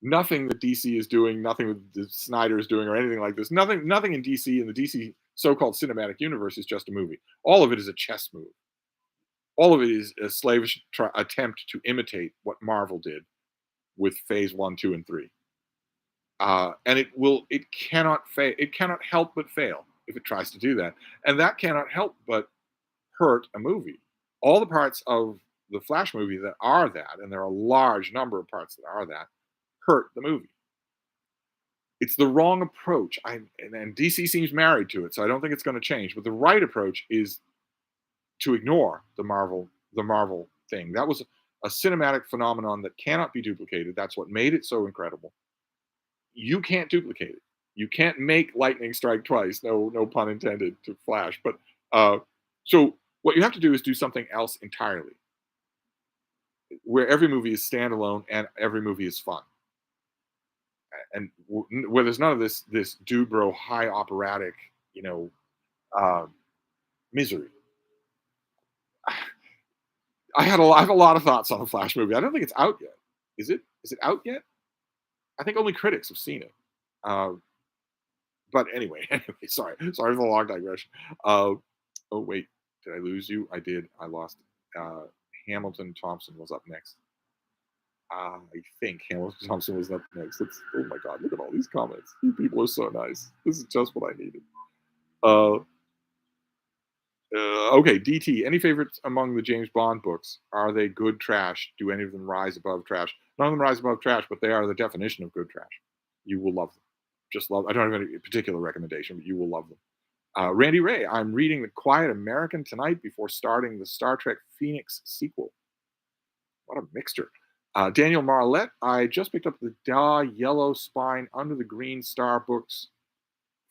Nothing that DC is doing, nothing that Snyder is doing, or anything like this. Nothing in DC in the DC so-called cinematic universe is just a movie. All of it is a chess move. All of it is a slavish attempt to imitate what Marvel did with Phase 1, 2, and 3. And it cannot fail. It cannot help but fail if it tries to do that, and that cannot help but hurt a movie. All the parts of the Flash movie that are that, and there are a large number of parts that are that, hurt the movie. It's the wrong approach. And DC seems married to it, so I don't think it's going to change. But the right approach is to ignore the Marvel thing. That was a cinematic phenomenon that cannot be duplicated. That's what made it so incredible. You can't duplicate it. You can't make lightning strike twice. No pun intended to Flash. But so what you have to do is do something else entirely, where every movie is standalone and every movie is fun, and where there's none of this dude bro high operatic, uh, misery. I have a lot of thoughts on the Flash movie. I don't think it's out yet. Is it? Is it out yet? I think only critics have seen it. Uh, but anyway, sorry for the long digression. Oh wait, did I lose you? I did. I lost. Hamilton Thompson was up next. I think Hamilton Thompson was up next. Oh my God, look at all these comments. You people are so nice. This is just what I needed. Okay, DT. Any favorites among the James Bond books? Are they good trash? Do any of them rise above trash? None of them rise above trash, but they are the definition of good trash. You will love them. Just love. I don't have any particular recommendation, but you will love them. Randy Ray. I'm reading The Quiet American tonight before starting the Star Trek Phoenix sequel. What a mixture. Daniel Marlette. I just picked up the Da Yellow Spine Under the Green Star books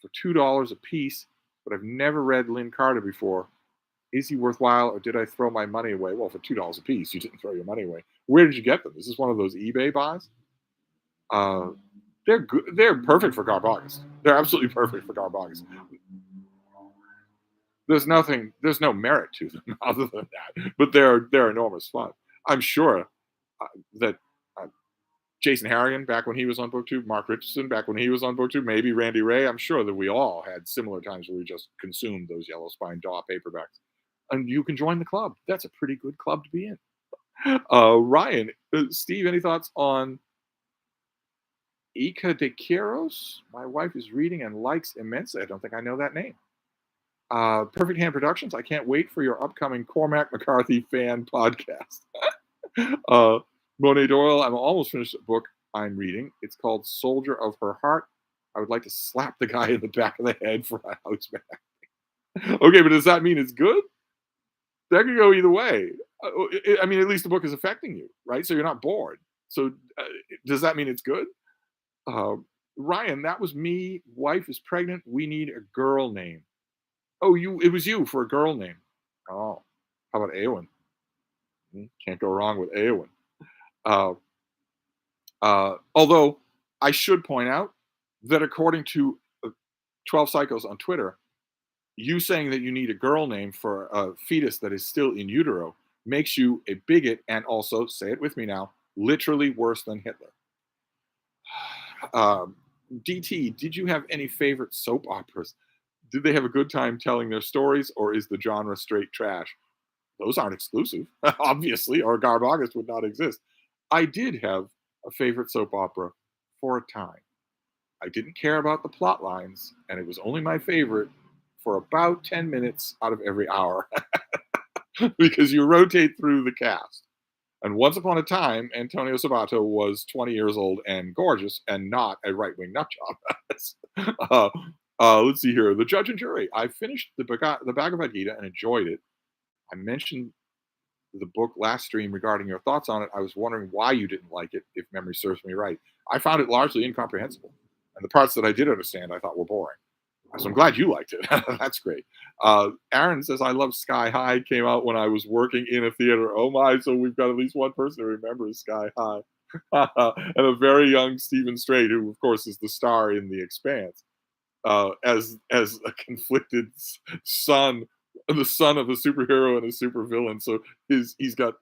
for $2 a piece, but I've never read Lynn Carter before. Is he worthwhile, or did I throw my money away? Well, for $2 a piece, you didn't throw your money away. Where did you get them? Is this one of those eBay buys? They're good. They're perfect for Garbagas. They're absolutely perfect for Garbagas. There's no merit to them other than that, but they're enormous fun. I'm sure that Jason Harrigan, back when he was on BookTube, Mark Richardson, back when he was on BookTube, maybe Randy Ray, I'm sure that we all had similar times where we just consumed those Yellow Spine DAW paperbacks. And you can join the club. That's a pretty good club to be in. Ryan, Steve, any thoughts on Ika de Quiros? My wife is reading and likes immensely. I don't think I know that name. Perfect Hand Productions. I can't wait for your upcoming Cormac McCarthy fan podcast. Monet Doyle. I'm almost finished a book I'm reading. It's called Soldier of Her Heart. I would like to slap the guy in the back of the head for a house back. Okay, but does that mean it's good? That could go either way. I mean, at least the book is affecting you, right? So you're not bored. So does that mean it's good? Ryan, that was me. Wife is pregnant. We need a girl name. Oh, it was you for a girl name. Oh, how about Eowyn? Can't go wrong with Eowyn. Although I should point out that according to 12 Psychos on Twitter, you saying that you need a girl name for a fetus that is still in utero makes you a bigot, and also, say it with me now, literally worse than Hitler. DT, did you have any favorite soap operas? Did they have a good time telling their stories, or is the genre straight trash? Those aren't exclusive, obviously, or Garbagas would not exist. I did have a favorite soap opera for a time. I didn't care about the plot lines, and it was only my favorite for about 10 minutes out of every hour because you rotate through the cast. And once upon a time, Antonio Sabato was 20 years old and gorgeous and not a right wing nutjob. Let's see here. The judge and jury. I finished the Bhagavad Gita and enjoyed it. I mentioned the book last stream regarding your thoughts on it. I was wondering why you didn't like it, if memory serves me right. I found it largely incomprehensible. And the parts that I did understand, I thought were boring. So I'm glad you liked it. That's great. Aaron says, I love Sky High. Came out when I was working in a theater. Oh my, so we've got at least one person who remembers Sky High. And a very young Stephen Strait, who of course is the star in The Expanse, as a conflicted son, the son of a superhero and a supervillain. So he's got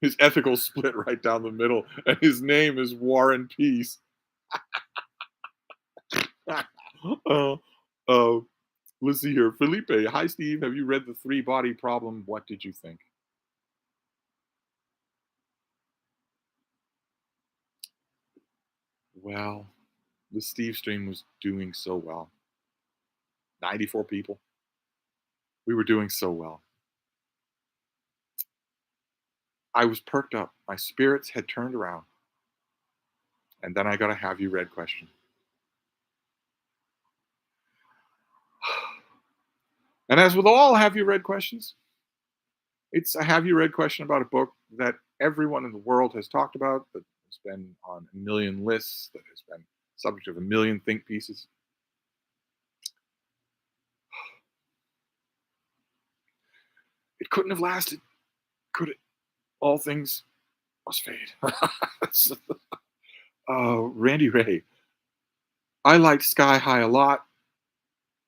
his ethical split right down the middle, and his name is Warren Peace. uh, uh, let's see here. Felipe, hi Steve. Have you read The Three Body Problem? What did you think? Well, the Stevestream was doing so well. 94 people. We were doing so well. I was perked up. My spirits had turned around. And then I got a have you read question. And as with all have you read questions, it's a have you read question about a book that everyone in the world has talked about, that has been on a million lists, that has been subject of a million think pieces. It couldn't have lasted, could it? All things must fade. Randy Ray. I liked Sky High a lot,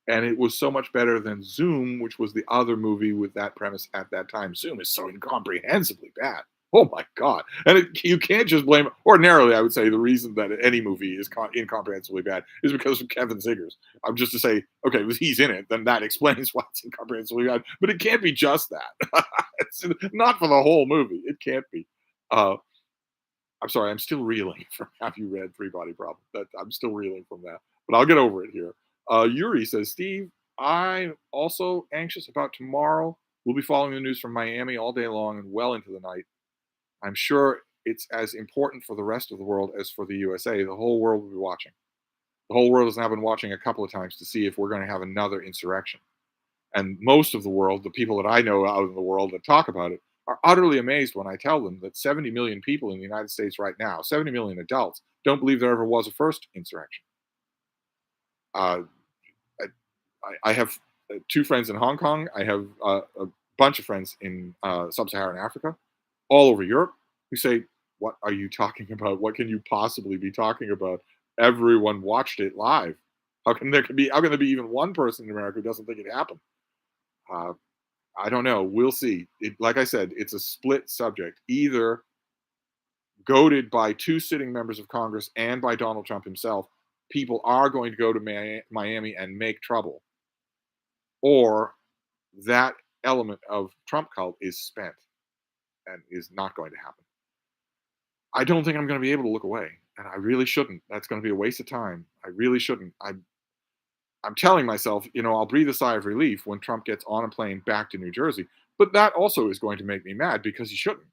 and it was so much better than Zoom, which was the other movie with that premise at that time. Zoom is so incomprehensibly bad. Oh my god! And you can't just blame. Ordinarily, I would say the reason that any movie is incomprehensibly bad is because of Kevin Zegers. I'm just to say, okay, if he's in it, then that explains why it's incomprehensibly bad. But it can't be just that. It's not for the whole movie. It can't be. Uh, I'm sorry, I'm still reeling from have you read Three Body Problem? That I'm still reeling from that, but I'll get over it here. Yuri says, Steve, I'm also anxious about tomorrow. We'll be following the news from Miami all day long and well into the night. I'm sure it's as important for the rest of the world as for the USA. The whole world will be watching. The whole world has now been watching a couple of times to see if we're going to have another insurrection. And most of the world, the people that I know out in the world that talk about it, are utterly amazed when I tell them that 70 million people in the United States right now, 70 million adults, don't believe there ever was a first insurrection. Uh, I have two friends in Hong Kong. I have a bunch of friends in sub-Saharan Africa, all over Europe, who say, "What are you talking about? What can you possibly be talking about? Everyone watched it live. How can there be even one person in America who doesn't think it happened?" Uh, I don't know. We'll see. Like I said, it's a split subject. Either goaded by two sitting members of Congress and by Donald Trump himself, people are going to go to Miami and make trouble, or that element of Trump cult is spent and is not going to happen. I don't think I'm going to be able to look away, and I really shouldn't. That's going to be a waste of time. I really shouldn't. I'm telling myself, I'll breathe a sigh of relief when Trump gets on a plane back to New Jersey, but that also is going to make me mad because he shouldn't.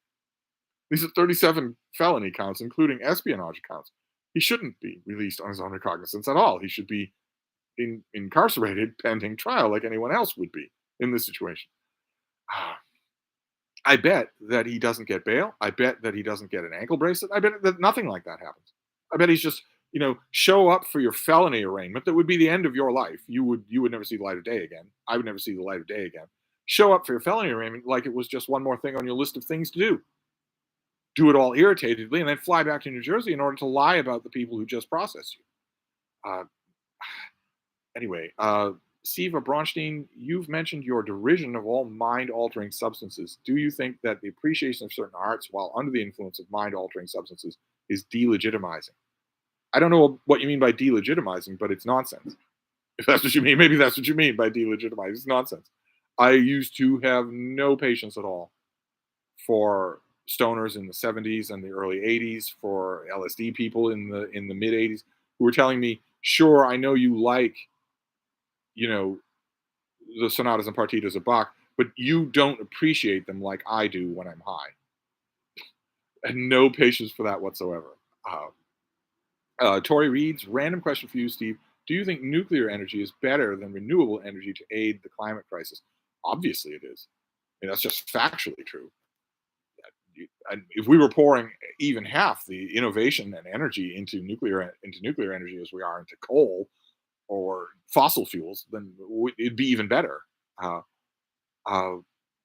These are 37 felony counts, including espionage counts. He shouldn't be released on his own recognizance at all. He should be incarcerated pending trial like anyone else would be in this situation. I bet that he doesn't get bail. I bet that he doesn't get an ankle bracelet. I bet that nothing like that happens. I bet he's just, show up for your felony arraignment. That would be the end of your life. You would never see the light of day again. I would never see the light of day again. Show up for your felony arraignment like it was just one more thing on your list of things to do. Do it all irritatedly and then fly back to New Jersey in order to lie about the people who just processed you. Anyway, Siva Bronstein, you've mentioned your derision of all mind-altering substances. Do you think that the appreciation of certain arts while under the influence of mind-altering substances is delegitimizing? I don't know what you mean by delegitimizing, but it's nonsense. If that's what you mean, maybe that's what you mean by delegitimizing. It's nonsense. I used to have no patience at all for stoners in the 70s and the early 80s, for LSD people in the mid 80s who were telling me, "Sure, I know you like, the sonatas and partitas of Bach, but you don't appreciate them like I do when I'm high." and no patience for that whatsoever. Uh, Tori reads, random question for you, Steve. Do you think nuclear energy is better than renewable energy to aid the climate crisis? Obviously, it is. And that's just factually true. And if we were pouring even half the innovation and energy into nuclear energy as we are into coal or fossil fuels, then it'd be even better. Uh, uh,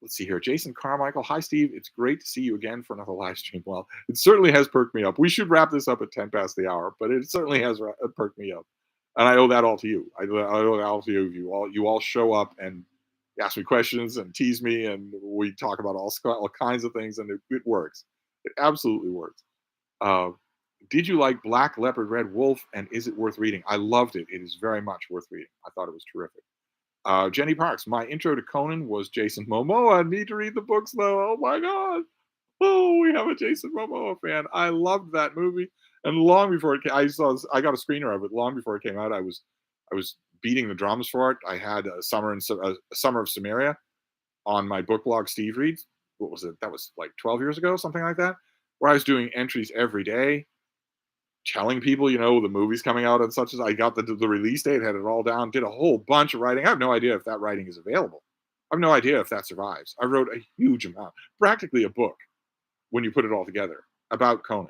let's see here. Jason Carmichael. Hi, Steve. It's great to see you again for another live stream. Well, it certainly has perked me up. We should wrap this up at 10 past the hour, but it certainly has perked me up. And I owe that all to you. I owe that all to you. You all show up and ask me questions and tease me, and we talk about all kinds of things, and it works. It absolutely works. Uh, did you like Black Leopard, Red Wolf, and is it worth reading? I loved it. It is very much worth reading. I thought it was terrific. Jenny Parks, my intro to Conan was Jason Momoa. I need to read the books though. Oh my god. Oh, we have a Jason Momoa fan. I loved that movie. And long before it came, I got a screener of it. Long before it came out, I was beating the drums for it. I had a Summer of Samaria on my book blog, Steve Reads. What was it? That was like 12 years ago, something like that, where I was doing entries every day, telling people, the movie's coming out and such as I got the release date, had it all down, did a whole bunch of writing. I have no idea if that writing is available. I have no idea if that survives. I wrote a huge amount, practically a book when you put it all together about Conan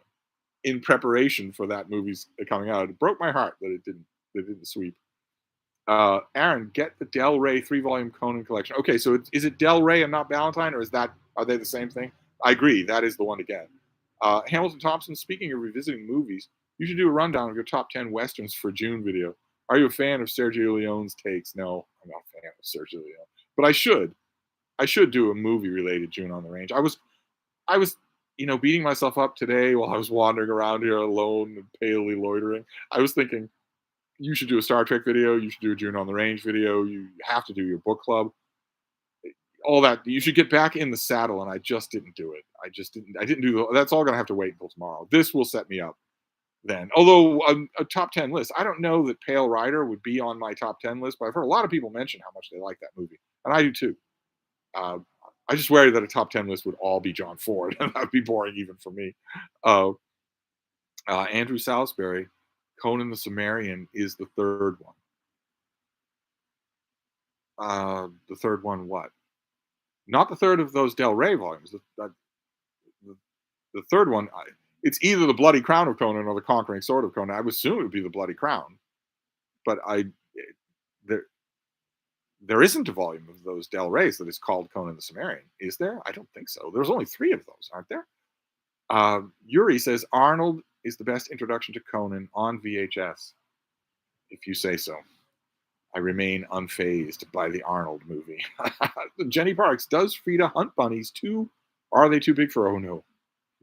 in preparation for that movie's coming out. It broke my heart that it didn't sweep. Aaron, get the Del Rey 3-volume Conan collection. Okay, so is it Del Rey and not Ballantyne, or are they the same thing? I agree, that is the one to get. Hamilton Thompson, speaking of revisiting movies, you should do a rundown of your top 10 westerns for June video. Are you a fan of Sergio Leone's takes? No, I'm not a fan of Sergio Leone, but I should. I should do a movie related June on the Range. I was, beating myself up today while I was wandering around here alone and palely loitering. I was thinking, you should do a Star Trek video. You should do a June on the Range video. You have to do your book club. All that. You should get back in the saddle, and I just didn't do it. I didn't do that's all going to have to wait until tomorrow. This will set me up then. Although a top 10 list, I don't know that Pale Rider would be on my top 10 list, but I've heard a lot of people mention how much they like that movie, and I do too. I just worry that a top 10 list would all be John Ford, and that would be boring even for me. Andrew Salisbury, Conan the Cimmerian is the third one. The third one, what? Not the third of those Del Rey volumes. The third one, it's either the Bloody Crown of Conan or the Conquering Sword of Conan. I would assume it would be the Bloody Crown, but there isn't a volume of those Del Reys that is called Conan the Cimmerian, is there? I don't think so. There's only 3 of those, aren't there? Yuri says Arnold is the best introduction to Conan on VHS. If you say so. I remain unfazed by the Arnold movie. Jenny Parks, does Frida hunt bunnies too? Are they too big for her? Oh no.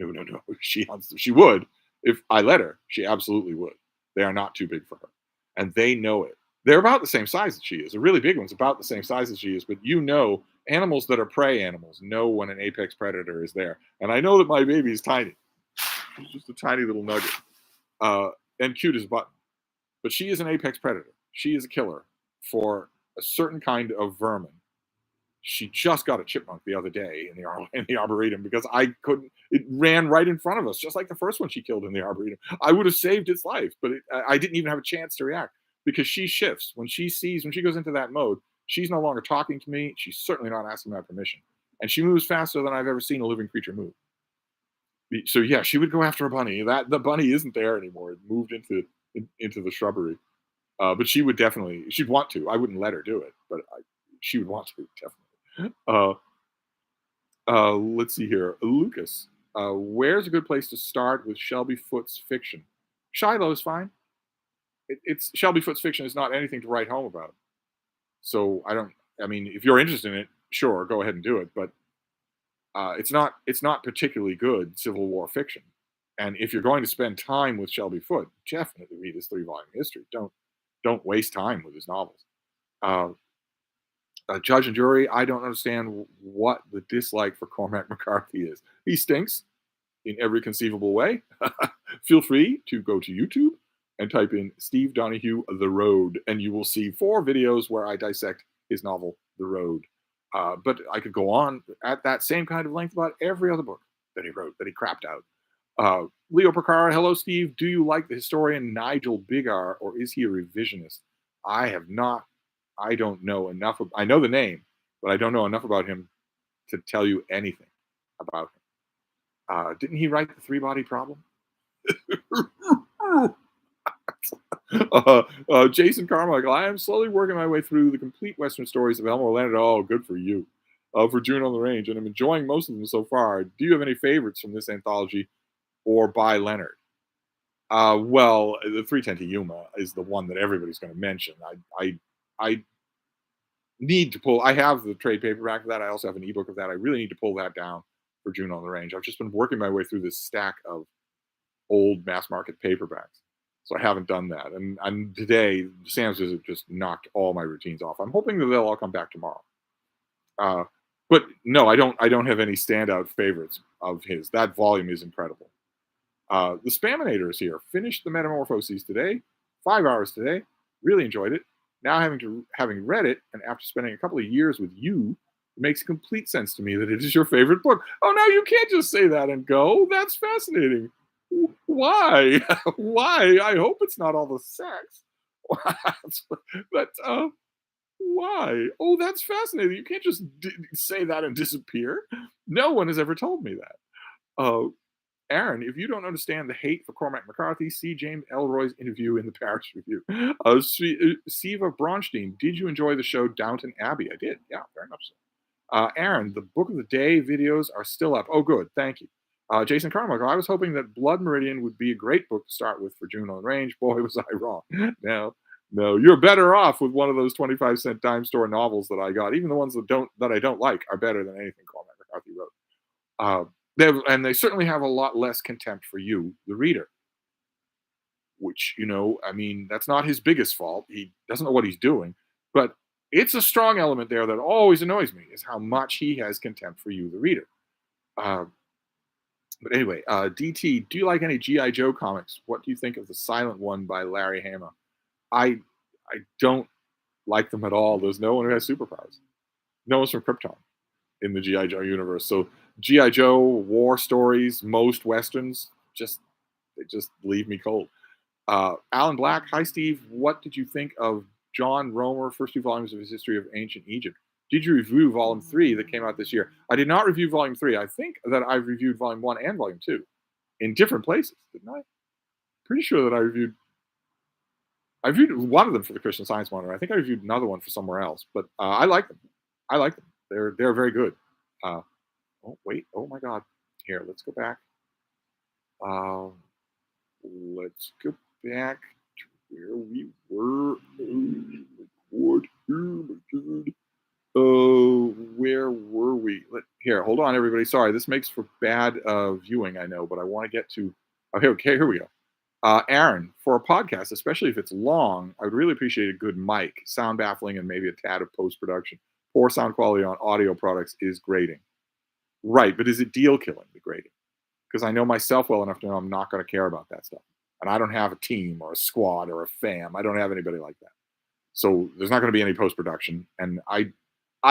No. She hunts them. She would. If I let her, she absolutely would. They are not too big for her. And they know it. They're about the same size as she is. A really big one's about the same size as she is, but animals that are prey animals know when an apex predator is there. And I know that my baby is tiny. She's just a tiny little nugget. And cute as a button. But she is an apex predator. She is a killer for a certain kind of vermin. She just got a chipmunk the other day in the arboretum because it ran right in front of us, just like the first one she killed in the arboretum. I would have saved its life, but I didn't even have a chance to react because she shifts. When she goes into that mode, she's no longer talking to me. She's certainly not asking my permission. And she moves faster than I've ever seen a living creature move. So yeah, she would go after a bunny. The bunny isn't there anymore. It moved into the shrubbery. But she'd want to. I wouldn't let her do it, but she would want to, definitely. Let's see here. Lucas, where's a good place to start with Shelby Foote's fiction? Shiloh is fine. It's Shelby Foote's fiction is not anything to write home about. So if you're interested in it, sure, go ahead and do it. But it's not particularly good Civil War fiction. And if you're going to spend time with Shelby Foote, definitely read his 3-volume history. Don't waste time with his novels. Judge and Jury, I don't understand what the dislike for Cormac McCarthy is. He stinks in every conceivable way. Feel free to go to YouTube and type in Steve Donahue, The Road, and you will see 4 videos where I dissect his novel, The Road. But I could go on at that same kind of length about every other book that he wrote, that he crapped out. Leo Picard, hello, Steve. Do you like the historian Nigel Big R, or is he a revisionist? I have not. I don't know enough. I know the name, but I don't know enough about him to tell you anything about him. Didn't he write the Three Body Problem? Jason Carmichael, I am slowly working my way through the complete Western stories of Elmore Leonard. Oh, good for you. For June on the Range, and I'm enjoying most of them so far. Do you have any favorites from this anthology or by Leonard? Well, the 310 to Yuma is the one that everybody's going to mention. I need to pull. I have the trade paperback of that. I also have an ebook of that. I really need to pull that down for June on the Range. I've just been working my way through this stack of old mass market paperbacks, so I haven't done that. And today, Sam's visit just knocked all my routines off. I'm hoping that they'll all come back tomorrow. But no, I don't. I don't have any standout favorites of his. That volume is incredible. The Spaminator is here. Finished the Metamorphoses today. 5 hours today. Really enjoyed it. Now having read it, and after spending a couple of years with you, it makes complete sense to me that it is your favorite book. Oh, no, you can't just say that and go. That's fascinating. Why? Why? I hope it's not all the sex. but why? Oh, that's fascinating. You can't just say that and disappear. No one has ever told me that. Aaron, if you don't understand the hate for Cormac McCarthy, see James Elroy's interview in the Paris Review. Siva Bronstein, did you enjoy the show Downton Abbey? I did. Yeah, very much so. Aaron, the Book of the Day videos are still up. Oh, good. Thank you. Jason Carmichael, I was hoping that Blood Meridian would be a great book to start with for June on the Range. Boy, was I wrong. No, you're better off with one of those 25-cent dime store novels that I got. Even the ones that I don't like are better than anything Cormac McCarthy wrote. And they certainly have a lot less contempt for you, the reader, which, I mean, that's not his biggest fault. He doesn't know what he's doing, but it's a strong element there that always annoys me is how much he has contempt for you, the reader. But anyway, DT, do you like any G.I. Joe comics? What do you think of the Silent One by Larry Hama? I don't like them at all. There's no one who has superpowers. No one's from Krypton in the G.I. Joe universe. So G.I. Joe, war stories, most Westerns, they just leave me cold. Alan Black, hi Steve. What did you think of John Romer, first 2 volumes of his History of Ancient Egypt? Did you review Volume 3 that came out this year? I did not review Volume 3. I think that I've reviewed Volume 1 and Volume 2 in different places, didn't I? Pretty sure that I reviewed one of them for the Christian Science Monitor. I think I reviewed another one for somewhere else, but I like them. I like them. They're very good. Oh wait! Oh my God! Here, let's go back. Let's go back to where we were. Where were we? Here, hold on, everybody. Sorry, this makes for bad viewing, I know, but I want to get to. Okay, here we go. Aaron, for a podcast, especially if it's long, I would really appreciate a good mic, sound baffling, and maybe a tad of post-production. Poor sound quality on audio products is grating. Right, but is it deal killing, the grating? Because I know myself well enough to know I'm not going to care about that stuff. And I don't have a team or a squad or a fam. I don't have anybody like that. So there's not going to be any post-production. And I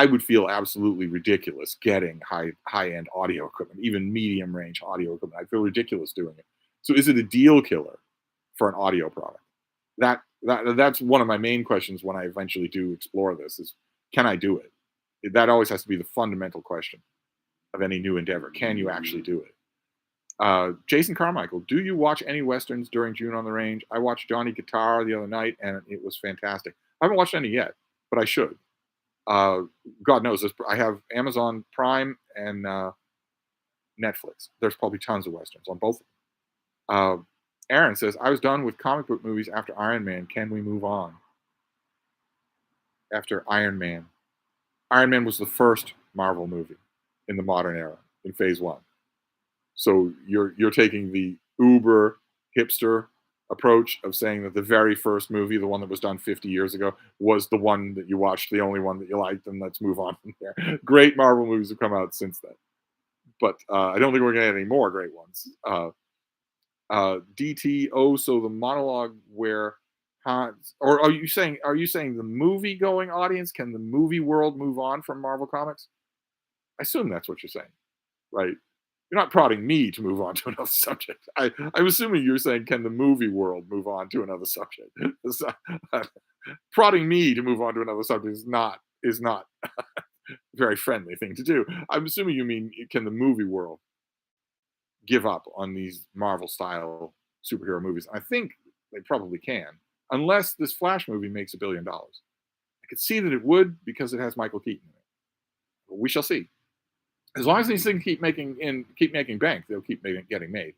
would feel absolutely ridiculous getting high-end audio equipment, even medium-range audio equipment. I'd feel ridiculous doing it. So is it a deal killer for an audio product? That's one of my main questions when I eventually do explore this is, can I do it? That always has to be the fundamental question of any new endeavor. Can you actually do it? Jason Carmichael, do you watch any Westerns during June on the Range? I watched Johnny Guitar the other night, and it was fantastic. I haven't watched any yet, but I should. God knows, I have Amazon Prime and Netflix. There's probably tons of Westerns on both of them. Aaron says, I was done with comic book movies after Iron Man. Can we move on? After Iron Man. Iron Man was the first Marvel movie in the modern era, in Phase 1. So you're taking the uber hipster approach of saying that the very first movie, the one that was done 50 years ago, was the one that you watched, the only one that you liked, and let's move on from there. Great Marvel movies have come out since then. But I don't think we're going to get any more great ones. DTO, so the monologue where Hans, or are you saying the movie going audience, can the movie world move on from Marvel Comics? I assume that's what you're saying, right? you're not prodding me to move on to another subject. I'm assuming you're saying, can the movie world move on to another subject? Prodding me to move on to another subject is not a very friendly thing to do. I'm assuming you mean, can the movie world give up on these Marvel style superhero movies? I think they probably can, unless this Flash movie makes $1 billion. I could see that it would because it has Michael Keaton in it. But we shall see. As long as these things keep making bank, they'll keep getting made.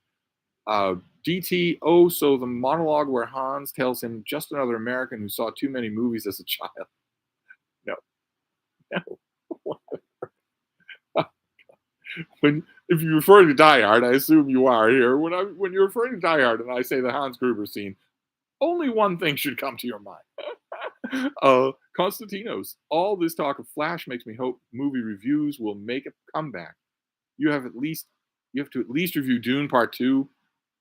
DT, oh, so the monologue where Hans tells him just another American who saw too many movies as a child. No, no. If you're referring to Die Hard, I assume you are here. When you're referring to Die Hard and I say the Hans Gruber scene, only one thing should come to your mind. Konstantinos, all this talk of Flash makes me hope movie reviews will make a comeback. You have to at least review Dune Part 2.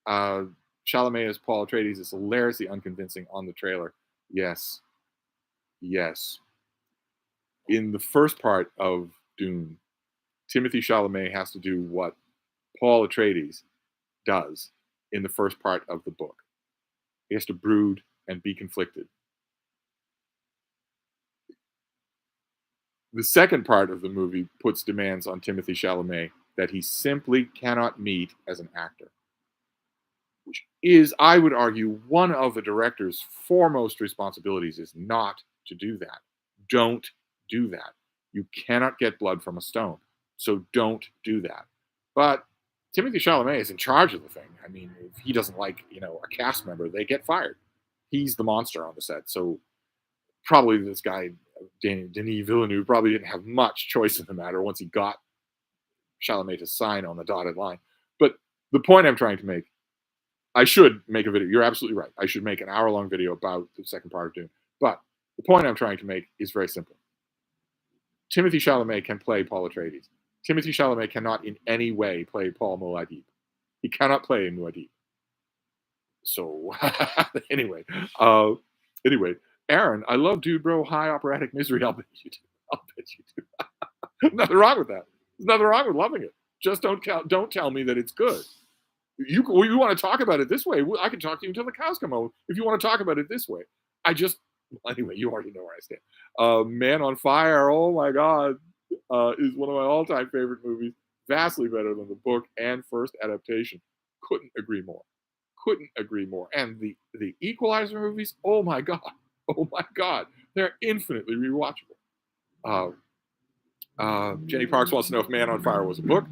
Chalamet as Paul Atreides is hilariously unconvincing on the trailer. Yes. In the first part of Dune, Timothy Chalamet has to do what Paul Atreides does in the first part of the book. He has to brood and be conflicted. The second part of the movie puts demands on Timothy Chalamet that he simply cannot meet as an actor, which is, I would argue, one of the director's foremost responsibilities is not to do that. Don't do that. You cannot get blood from a stone, so don't do that. But Timothy Chalamet is in charge of the thing. I mean, if he doesn't like, a cast member, they get fired. He's the monster on the set, so probably this guy, Denis Villeneuve, probably didn't have much choice in the matter once he got Chalamet to sign on the dotted line. But the point I'm trying to make, I should make a video. You're absolutely right. I should make an hour-long video about the second part of Dune. But the point I'm trying to make is very simple. Timothy Chalamet can play Paul Atreides. Timothy Chalamet cannot in any way play Paul Muad'Dib. He cannot play Muad'Dib. So anyway, Aaron, I love Dude Bro High Operatic Misery. I'll bet you do. Nothing wrong with that. There's nothing wrong with loving it. Just don't tell me that it's good. You want to talk about it this way, I can talk to you until the cows come home. If you want to talk about it this way, anyway, you already know where I stand. Man on Fire, oh my God, is one of my all-time favorite movies. Vastly better than the book and first adaptation. Couldn't agree more. And the Equalizer movies, oh my God, they're infinitely rewatchable. Jenny Parks wants to know if Man on Fire was a book.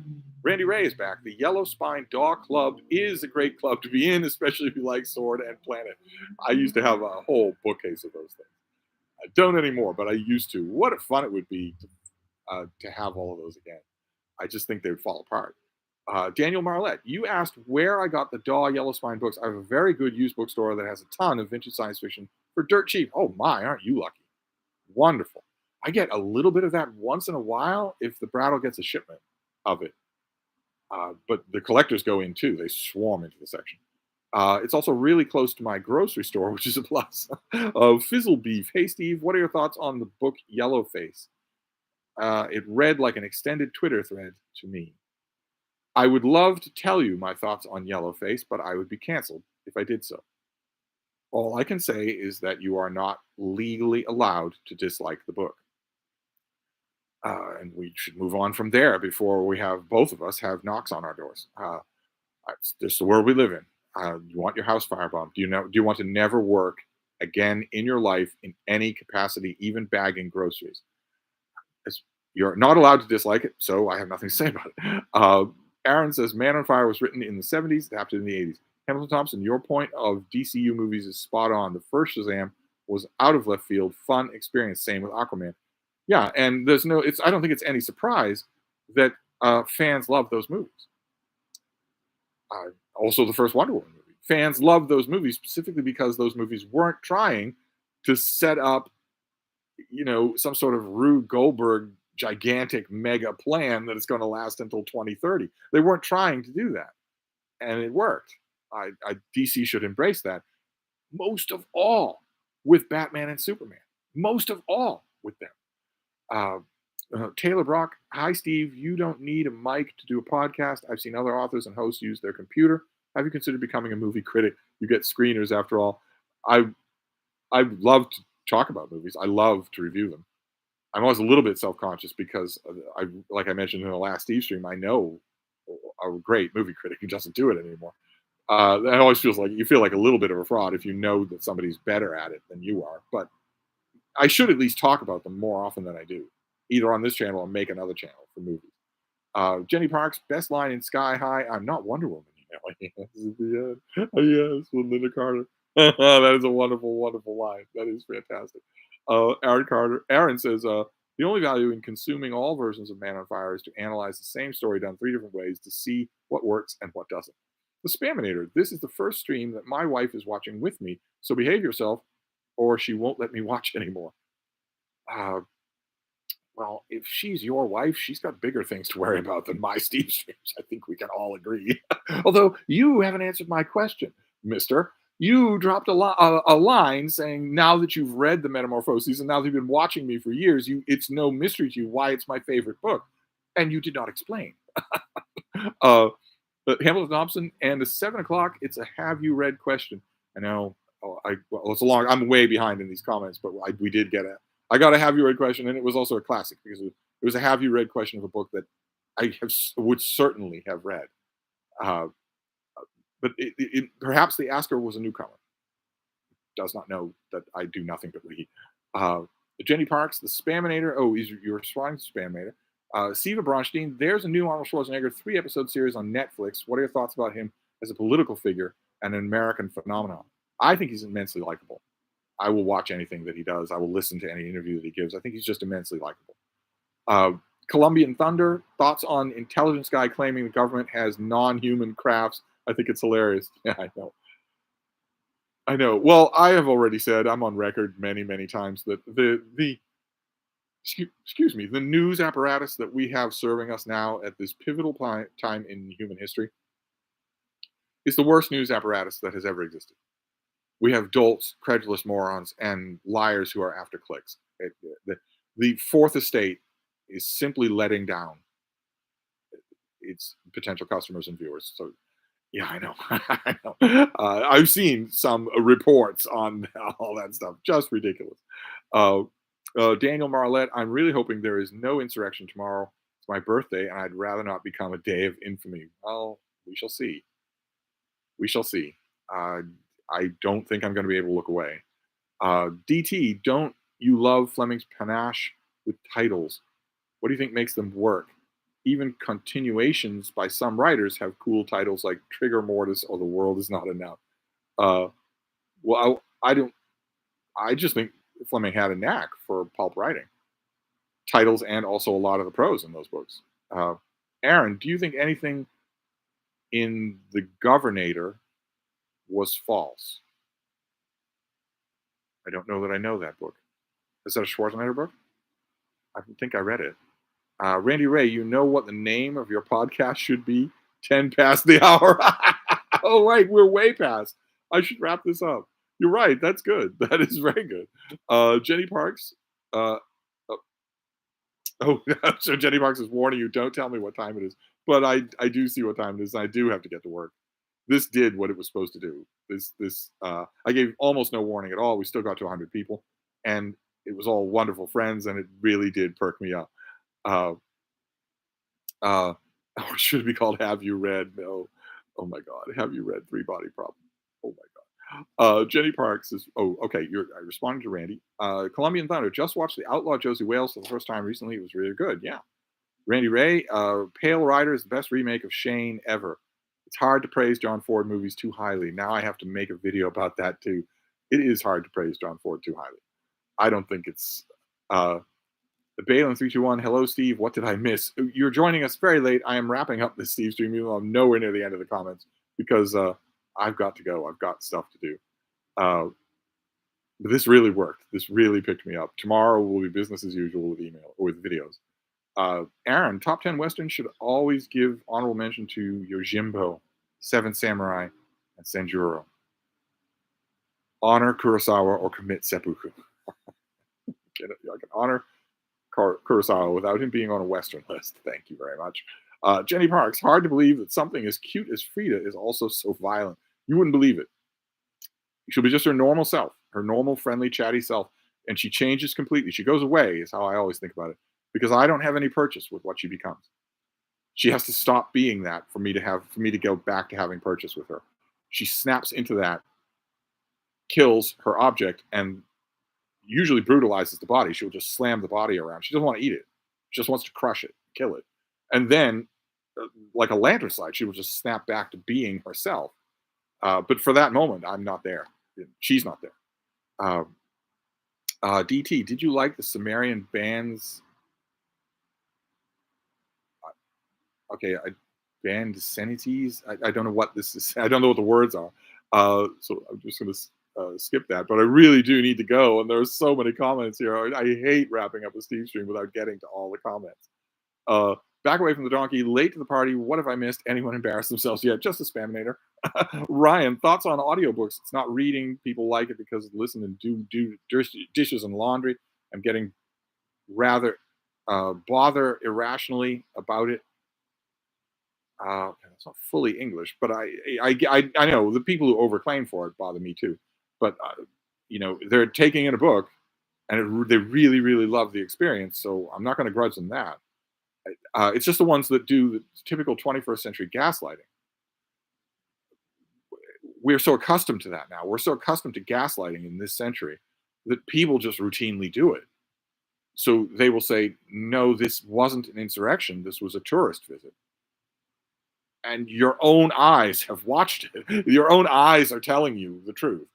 Randy Ray is back. The Yellow Spine Dog Club is a great club to be in, especially if you like Sword and Planet. I used to have a whole bookcase of those things. I don't anymore, but I used to. What a fun it would be to have all of those again. I just think they would fall apart. Daniel Marlette, you asked where I got the Daw Yellow Spine books. I have a very good used bookstore that has a ton of vintage science fiction for dirt cheap. Oh my, aren't you lucky? Wonderful. I get a little bit of that once in a while if the Brattle gets a shipment of it. But the collectors go in too. They swarm into the section. It's also really close to my grocery store, which is a plus. Fizzle Beef. Hey, Steve, what are your thoughts on the book Yellowface? It read like an extended Twitter thread to me. I would love to tell you my thoughts on Yellowface, but I would be canceled if I did so. All I can say is that you are not legally allowed to dislike the book. And we should move on from there before we have both of us have knocks on our doors. This is the world we live in. You want your house firebombed? Do you want to never work again in your life in any capacity, even bagging groceries? You're not allowed to dislike it, so I have nothing to say about it. Aaron says, Man on Fire was written in the 70s, adapted in the 80s. Hamilton Thompson, your point of DCU movies is spot on. The first Shazam was out of left field, fun experience. Same with Aquaman. Yeah, and I don't think it's any surprise that fans love those movies. Also, the first Wonder Woman movie. Fans love those movies specifically because those movies weren't trying to set up, some sort of Rube Goldberg gigantic mega plan that is going to last until 2030. They weren't trying to do that, and it worked. DC should embrace that. Most of all with Batman and Superman. Most of all with them. Taylor Brock, hi Steve. You don't need a mic to do a podcast. I've seen other authors and hosts use their computer. Have you considered becoming a movie critic? You get screeners after all. I I love to talk about movies. I love to review them. I'm always a little bit self-conscious because I, like I mentioned in the last Steve stream, I know a great movie critic who doesn't do it anymore. That always feels like you feel like a little bit of a fraud if you know that somebody's better at it than you are. But I should at least talk about them more often than I do, either on this channel or make another channel for movies. Jenny Parks, best line in Sky High. I'm not Wonder Woman. Yes, yes, with Linda Carter. That is a wonderful, wonderful line. That is fantastic. Aaron Carter. Aaron says, the only value in consuming all versions of Man on Fire is to analyze the same story done 3 different ways to see what works and what doesn't. The Spaminator. This is the first stream that my wife is watching with me, so behave yourself, or she won't let me watch anymore. Uh, well, if she's your wife, she's got bigger things to worry about than my Steve streams. I think we can all agree. Although you haven't answered my question, mister. You dropped a line saying, now that you've read the Metamorphoses and now that you've been watching me for years, it's no mystery to you why it's my favorite book. And you did not explain. But Hamilton Thompson, and at 7 o'clock, it's a have you read question. I know. It's a long. I'm way behind in these comments, but we did get it. I got a have you read question, and it was also a classic because it was a have you read question of a book that would certainly have read. But perhaps the asker was a newcomer. Does not know that I do nothing but read. Jenny Parks, the Spaminator. Oh, you're responding to Spaminator. Siva Bronstein, there's a new Arnold Schwarzenegger 3-episode series on Netflix. What are your thoughts about him as a political figure and an American phenomenon? I think he's immensely likable. I will watch anything that he does. I will listen to any interview that he gives. I think he's just immensely likable. Colombian Thunder, thoughts on intelligence guy claiming the government has non-human crafts. I think it's hilarious. Yeah, I know. I know. Well, I have already said, I'm on record many, many times, that the news apparatus that we have serving us now at this pivotal time in human history is the worst news apparatus that has ever existed. We have dolts, credulous morons, and liars who are after clicks. The fourth estate is simply letting down its potential customers and viewers. So, yeah, I know. I know. I've seen some reports on all that stuff. Just ridiculous. Daniel Marlette, I'm really hoping there is no insurrection tomorrow. It's my birthday, and I'd rather not become a day of infamy. Well, we shall see. We shall see. I don't think I'm going to be able to look away. DT, don't you love Fleming's panache with titles? What do you think makes them work? Even continuations by some writers have cool titles like Trigger Mortis or The World Is Not Enough. Well, I don't. I just think Fleming had a knack for pulp writing, titles, and also a lot of the prose in those books. Aaron, do you think anything in The Governator was false? I don't know that I know that book. Is that a Schwarzenegger book? I think I read it. Randy Ray, you know what the name of your podcast should be? 10 past the hour. Oh, right. We're way past. I should wrap this up. You're right. That's good. That is very good. Jenny Parks. So Jenny Parks is warning you, don't tell me what time it is. But I do see what time it is. And I do have to get to work. This did what it was supposed to do. I gave almost no warning at all. We still got to 100 people. And it was all wonderful friends. And it really did perk me up. Or should it be called Have You Read? No. Oh my God. Have you read Three Body Problem? Oh my God. Jenny Parks is, oh, okay. I responded to Randy. Colombian Thunder, just watched The Outlaw Josie Wales for the first time recently. It was really good. Yeah. Randy Ray, Pale Rider is the best remake of Shane ever. It's hard to praise John Ford movies too highly. Now I have to make a video about that too. It is hard to praise John Ford too highly. I don't think it's, the Balin 321. Hello, Steve. What did I miss? You're joining us very late. I am wrapping up this Steve stream, even though I'm nowhere near the end of the comments because I've got to go. I've got stuff to do. But this really worked. This really picked me up. Tomorrow will be business as usual with email or with videos. Aaron, top 10 Western should always give honorable mention to Yojimbo, Seven Samurai, and Senjuro. Honor Kurosawa or commit seppuku. I can honor Kurosawa without him being on a Western list. Thank you very much. Jenny Parks, hard to believe that something as cute as Frida is also so violent. You wouldn't believe it. She'll be just her normal self, her normal, friendly, chatty self, and she changes completely. She goes away, is how I always think about it, because I don't have any purchase with what she becomes. She has to stop being that for me to go back to having purchase with her. She snaps into that, kills her object, and usually brutalizes the body. She'll just slam the body around. She doesn't want to eat it. She just wants to crush it, kill it. And then, like a lantern slide, she will just snap back to being herself. But for that moment, I'm not there. She's not there. DT, did you like the Sumerian bands? Okay, band sanities. I don't know what this is. I don't know what the words are. So I'm just going to skip that. But I really do need to go. And there's so many comments here. I hate wrapping up a Stevestream without getting to all the comments. Back away from the donkey, late to the party. What have I missed? Anyone embarrassed themselves yet? Just a spaminator. Ryan, thoughts on audiobooks? It's not reading. People like it because listen and do dishes and laundry. I'm getting rather bother irrationally about it. It's not fully English, but I know the people who overclaim for it bother me too. But they're taking in a book, and they really, really love the experience. So I'm not going to grudge them that. It's just the ones that do the typical 21st century gaslighting. We're so accustomed to that now. We're so accustomed to gaslighting in this century that people just routinely do it. So they will say, no, this wasn't an insurrection. This was a tourist visit. And your own eyes have watched it. Your own eyes are telling you the truth.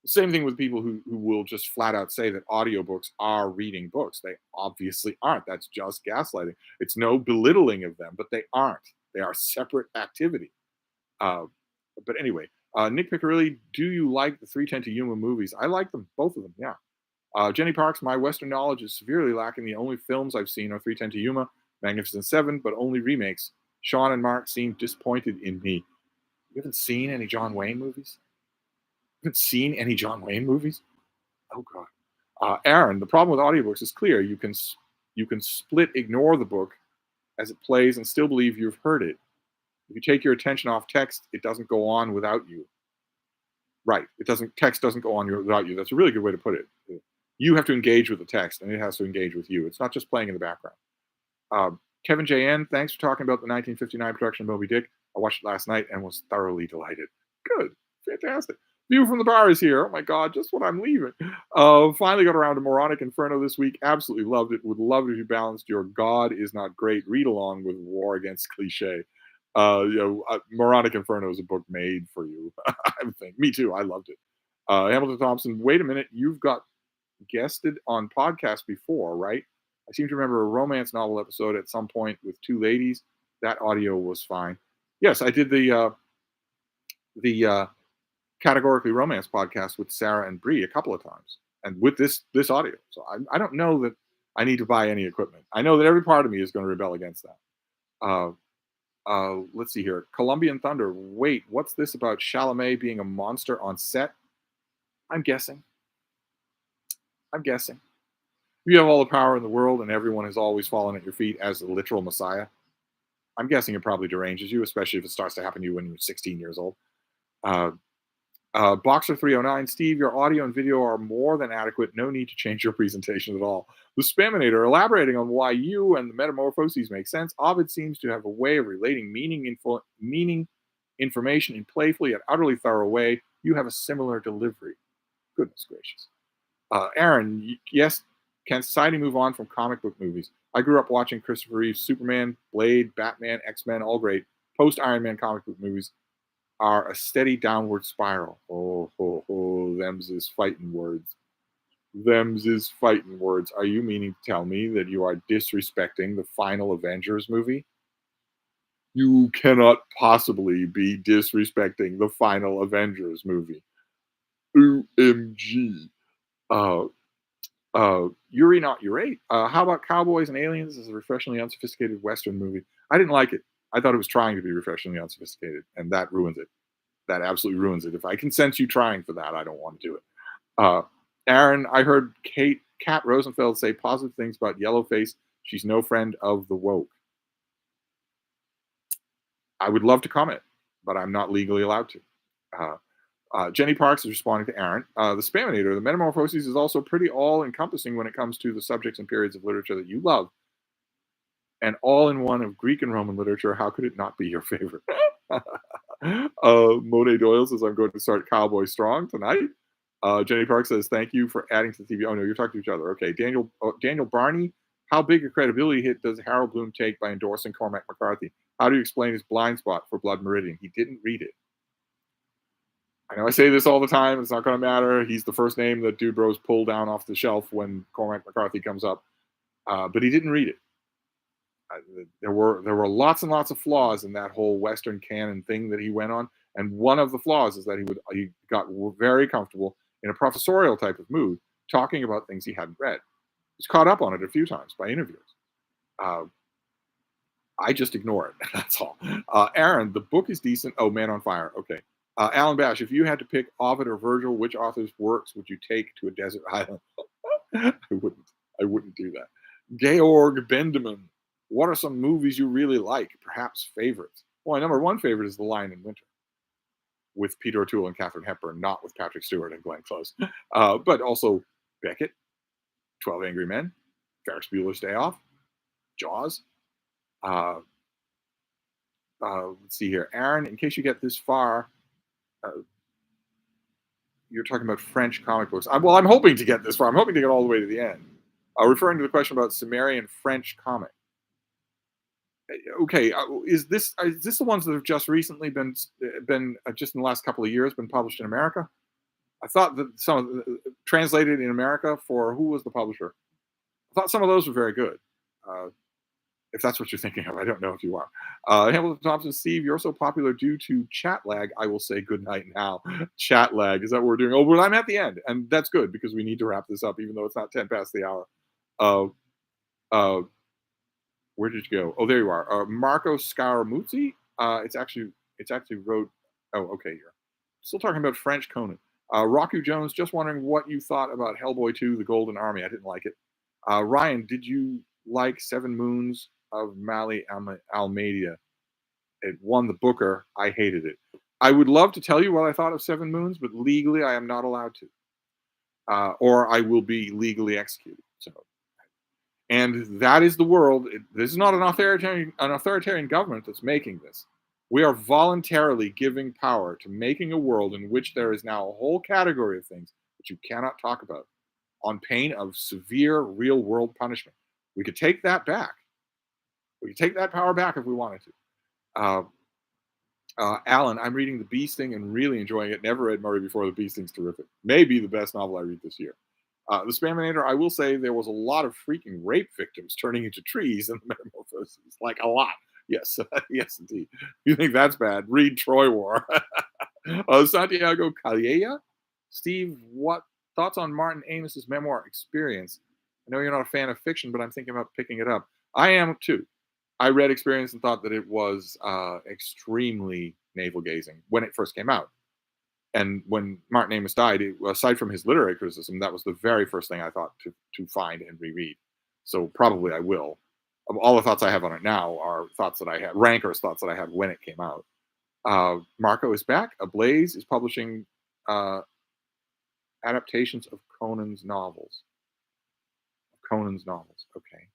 Same thing with people who will just flat out say that audiobooks are reading books. They obviously aren't. That's just gaslighting. It's no belittling of them, but they aren't. They are separate activity. But anyway, Nick Piccirilli, do you like the 310 to Yuma movies? I like them, both of them, yeah. Jenny Parks, my Western knowledge is severely lacking. The only films I've seen are 310 to Yuma, Magnificent Seven, but only remakes. Sean and Mark seem disappointed in me. You haven't seen any John Wayne movies? You haven't seen any John Wayne movies? Oh, God. Aaron, the problem with audiobooks is clear. You can split ignore the book as it plays and still believe you've heard it. If you take your attention off text, it doesn't go on without you. Right. Text doesn't go on without you. That's a really good way to put it. You have to engage with the text, and it has to engage with you. It's not just playing in the background. Kevin J.N., thanks for talking about the 1959 production of Moby Dick. I watched it last night and was thoroughly delighted. Good. Fantastic. View from the bar is here. Oh, my God, just when I'm leaving. Finally got around to Moronic Inferno this week. Absolutely loved it. Would love it if you balanced your God is not great read-along with War Against Cliche. Moronic Inferno is a book made for you. I think. Me too. I loved it. Hamilton Thompson, wait a minute. You've got guested on podcasts before, right? I seem to remember a romance novel episode at some point with two ladies. That audio was fine. Yes, I did the Categorically Romance podcast with Sarah and Bree a couple of times, and with this audio. So I don't know that I need to buy any equipment. I know that every part of me is going to rebel against that. Let's see here. Colombian Thunder. Wait, what's this about Chalamet being a monster on set? I'm guessing. You have all the power in the world and everyone has always fallen at your feet as the literal messiah. I'm guessing it probably deranges you, especially if it starts to happen to you when you're 16 years old. Boxer 309, Steve, your audio and video are more than adequate. No need to change your presentation at all. The Spaminator, elaborating on why you and the metamorphoses make sense. Ovid seems to have a way of relating meaning information in playfully yet utterly thorough way. You have a similar delivery. Goodness gracious. Aaron, yes, can society move on from comic book movies? I grew up watching Christopher Reeve's Superman, Blade, Batman, X-Men, all great. Post-Iron Man comic book movies are a steady downward spiral. Them's is fighting words. Are you meaning to tell me that you are disrespecting the final Avengers movie? You cannot possibly be disrespecting the final Avengers movie. OMG. Yuri Not Urate. How about Cowboys and Aliens as a refreshingly unsophisticated Western movie? I didn't like it. I thought it was trying to be refreshingly unsophisticated, and that ruins it. That absolutely ruins it. If I can sense you trying for that, I don't want to do it. Aaron, I heard Kate Kat Rosenfeld say positive things about Yellowface. She's no friend of the woke. I would love to comment, but I'm not legally allowed to. Jenny Parks is responding to Aaron. The Spaminator, the Metamorphoses is also pretty all-encompassing when it comes to the subjects and periods of literature that you love. And all in one of Greek and Roman literature, how could it not be your favorite? Monet Doyle says, I'm going to start Cowboy Strong tonight. Jenny Park says, thank you for adding to the TV. Oh, no, you're talking to each other. Okay. Daniel Barney, how big a credibility hit does Harold Bloom take by endorsing Cormac McCarthy? How do you explain his blind spot for Blood Meridian? He didn't read it. I know I say this all the time. It's not going to matter. He's the first name that Dude Bros pull down off the shelf when Cormac McCarthy comes up. But he didn't read it. There were lots and lots of flaws in that whole Western canon thing that he went on. And one of the flaws is that he got very comfortable in a professorial type of mood, talking about things he hadn't read. He's caught up on it a few times by interviewers. I just ignore it. That's all. Aaron, the book is decent. Oh, Man on Fire. Okay. Alan Bash, if you had to pick Ovid or Virgil, which author's works would you take to a desert island? I wouldn't do that. Georg Bendeman, what are some movies you really like? Perhaps favorites. Well, my number one favorite is The Lion in Winter, with Peter O'Toole and Katharine Hepburn, not with Patrick Stewart and Glenn Close. But also Beckett, 12 Angry Men, Ferris Bueller's Day Off, Jaws. Let's see here. Aaron, in case you get this far, you're talking about French comic books. Well, I'm hoping to get this far. I'm hoping to get all the way to the end. Referring to the question about Sumerian French comic. Okay, is this the ones that have just recently been just in the last couple of years been published in America? I thought that some of translated in America for who was the publisher? I thought some of those were very good. If that's what you're thinking of, I don't know if you are. Hamilton Thompson, Steve, you're so popular due to chat lag. I will say good night now. Chat lag, is that what we're doing? Oh, well, I'm at the end, and that's good because we need to wrap this up, even though it's not 10 past the hour. Where did you go? Oh, there you are. Marco Scaramuzzi. It's actually wrote. Oh, okay. Here. Still talking about French Conan. Raku Jones, just wondering what you thought about Hellboy 2: The Golden Army. I didn't like it. Ryan, did you like Seven Moons of Mali Almeida? It won the Booker. I hated it. I would love to tell you what I thought of Seven Moons, but legally I am not allowed to, or I will be legally executed. So, and that is the world. This is not an authoritarian government that's making this. We are voluntarily giving power to making a world in which there is now a whole category of things that you cannot talk about, on pain of severe real-world punishment. We could take that back. We could take that power back if we wanted to. Alan, I'm reading The Bee Sting and really enjoying it. Never read Murray before. The Bee Sting's terrific. Maybe the best novel I read this year. The Spaminator, I will say there was a lot of freaking rape victims turning into trees in the Metamorphoses. Like a lot. Yes, yes, indeed. You think that's bad? Read Troy War. Santiago Calleja. Steve, what thoughts on Martin Amos's memoir Experience? I know you're not a fan of fiction, but I'm thinking about picking it up. I am too. I read Experience and thought that it was extremely navel-gazing when it first came out. And when Martin Amos died, aside from his literary criticism, that was the very first thing I thought to find and reread. So probably I will. All the thoughts I have on it now are thoughts that I had, rancorous thoughts that I had when it came out. Marco is back. Ablaze is publishing adaptations of Conan's novels. Okay.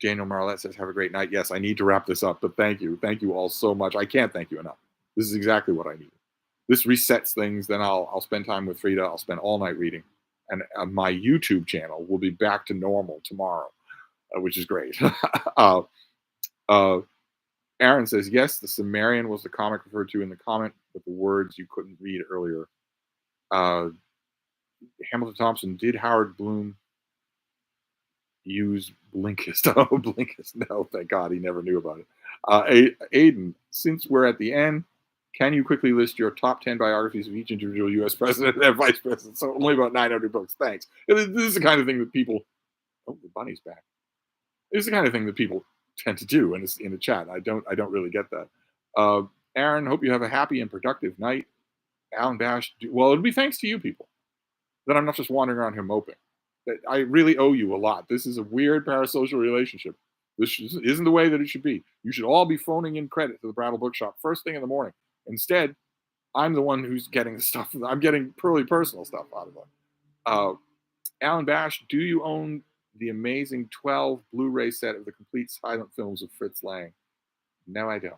Daniel Marlette says, have a great night. Yes, I need to wrap this up, but thank you. Thank you all so much. I can't thank you enough. This is exactly what I need. This resets things. Then I'll spend time with Frida. I'll spend all night reading. And my YouTube channel will be back to normal tomorrow, which is great. Aaron says, yes, the Sumerian was the comic referred to in the comment with the words you couldn't read earlier. Hamilton Thompson, did Howard Bloom use Blinkist? Oh, Blinkist. No, thank God he never knew about it. Aiden, since we're at the end, can you quickly list your top 10 biographies of each individual U.S. president and vice president? So only about 900 books. Thanks. This is the kind of thing that people... Oh, the bunny's back. This is the kind of thing that people tend to do in the chat. I don't really get that. Aaron, hope you have a happy and productive night. Alan Bash, well, it'll be thanks to you people. then I'm not just wandering around here moping. That I really owe you a lot. This is a weird parasocial relationship. Isn't the way that it should be. You should all be phoning in credit to the Brattle Bookshop first thing in the morning. Instead, I'm the one who's getting the stuff. I'm getting purely personal stuff out of it. Alan Bash, do you own the amazing 12 Blu-ray set of the complete silent films of Fritz Lang? No, I don't.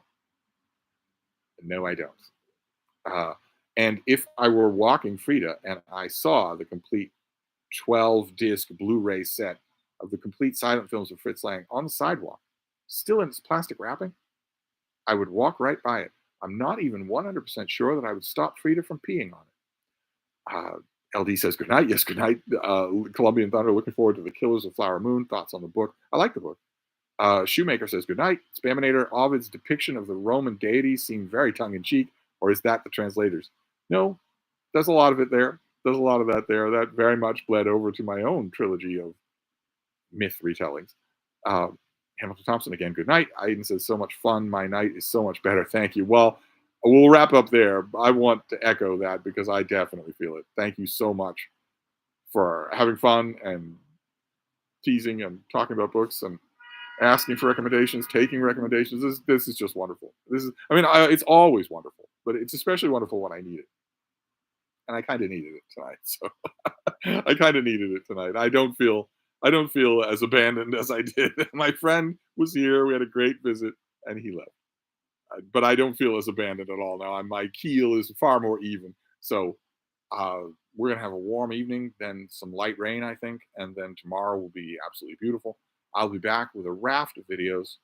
No, I don't. And if I were walking Frida and I saw the complete 12-disc Blu-ray set of the complete silent films of Fritz Lang on the sidewalk, still in its plastic wrapping, I would walk right by it. I'm not even 100% sure that I would stop Frida from peeing on it. LD says, good night. Yes, good night. Colombian Thunder, looking forward to The Killers of Flower Moon. Thoughts on the book? I like the book. Shoemaker says, good night. Spaminator, Ovid's depiction of the Roman deities seemed very tongue-in-cheek, or is that the translators? No, there's a lot of it there. There's a lot of that there. That very much bled over to my own trilogy of myth retellings. Hamilton Thompson, again, good night. Aiden says, so much fun. My night is so much better. Thank you. Well, we'll wrap up there. I want to echo that because I definitely feel it. Thank you so much for having fun and teasing and talking about books and asking for recommendations, taking recommendations. This is just wonderful. It's always wonderful, but it's especially wonderful when I need it. And I kind of needed it tonight. So I kind of needed it tonight. I don't feel as abandoned as I did. My friend was here. We had a great visit, and he left. But I don't feel as abandoned at all now. My keel is far more even. So we're going to have a warm evening, then some light rain, I think. And then tomorrow will be absolutely beautiful. I'll be back with a raft of videos.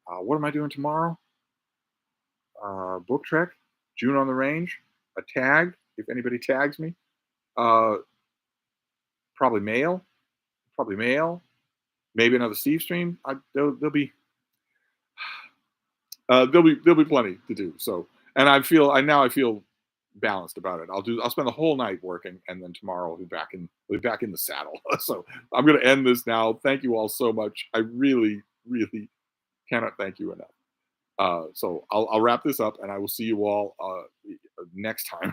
What am I doing tomorrow? Book Trek, June on the Range, a tag, if anybody tags me. Probably mail. Maybe another Stevestream. There'll be plenty to do. So, and I feel balanced about it. I'll spend the whole night working, and then tomorrow I'll be back in the saddle. So I'm going to end this now. Thank you all so much. I really, really cannot thank you enough. So I'll wrap this up, and I will see you all next time.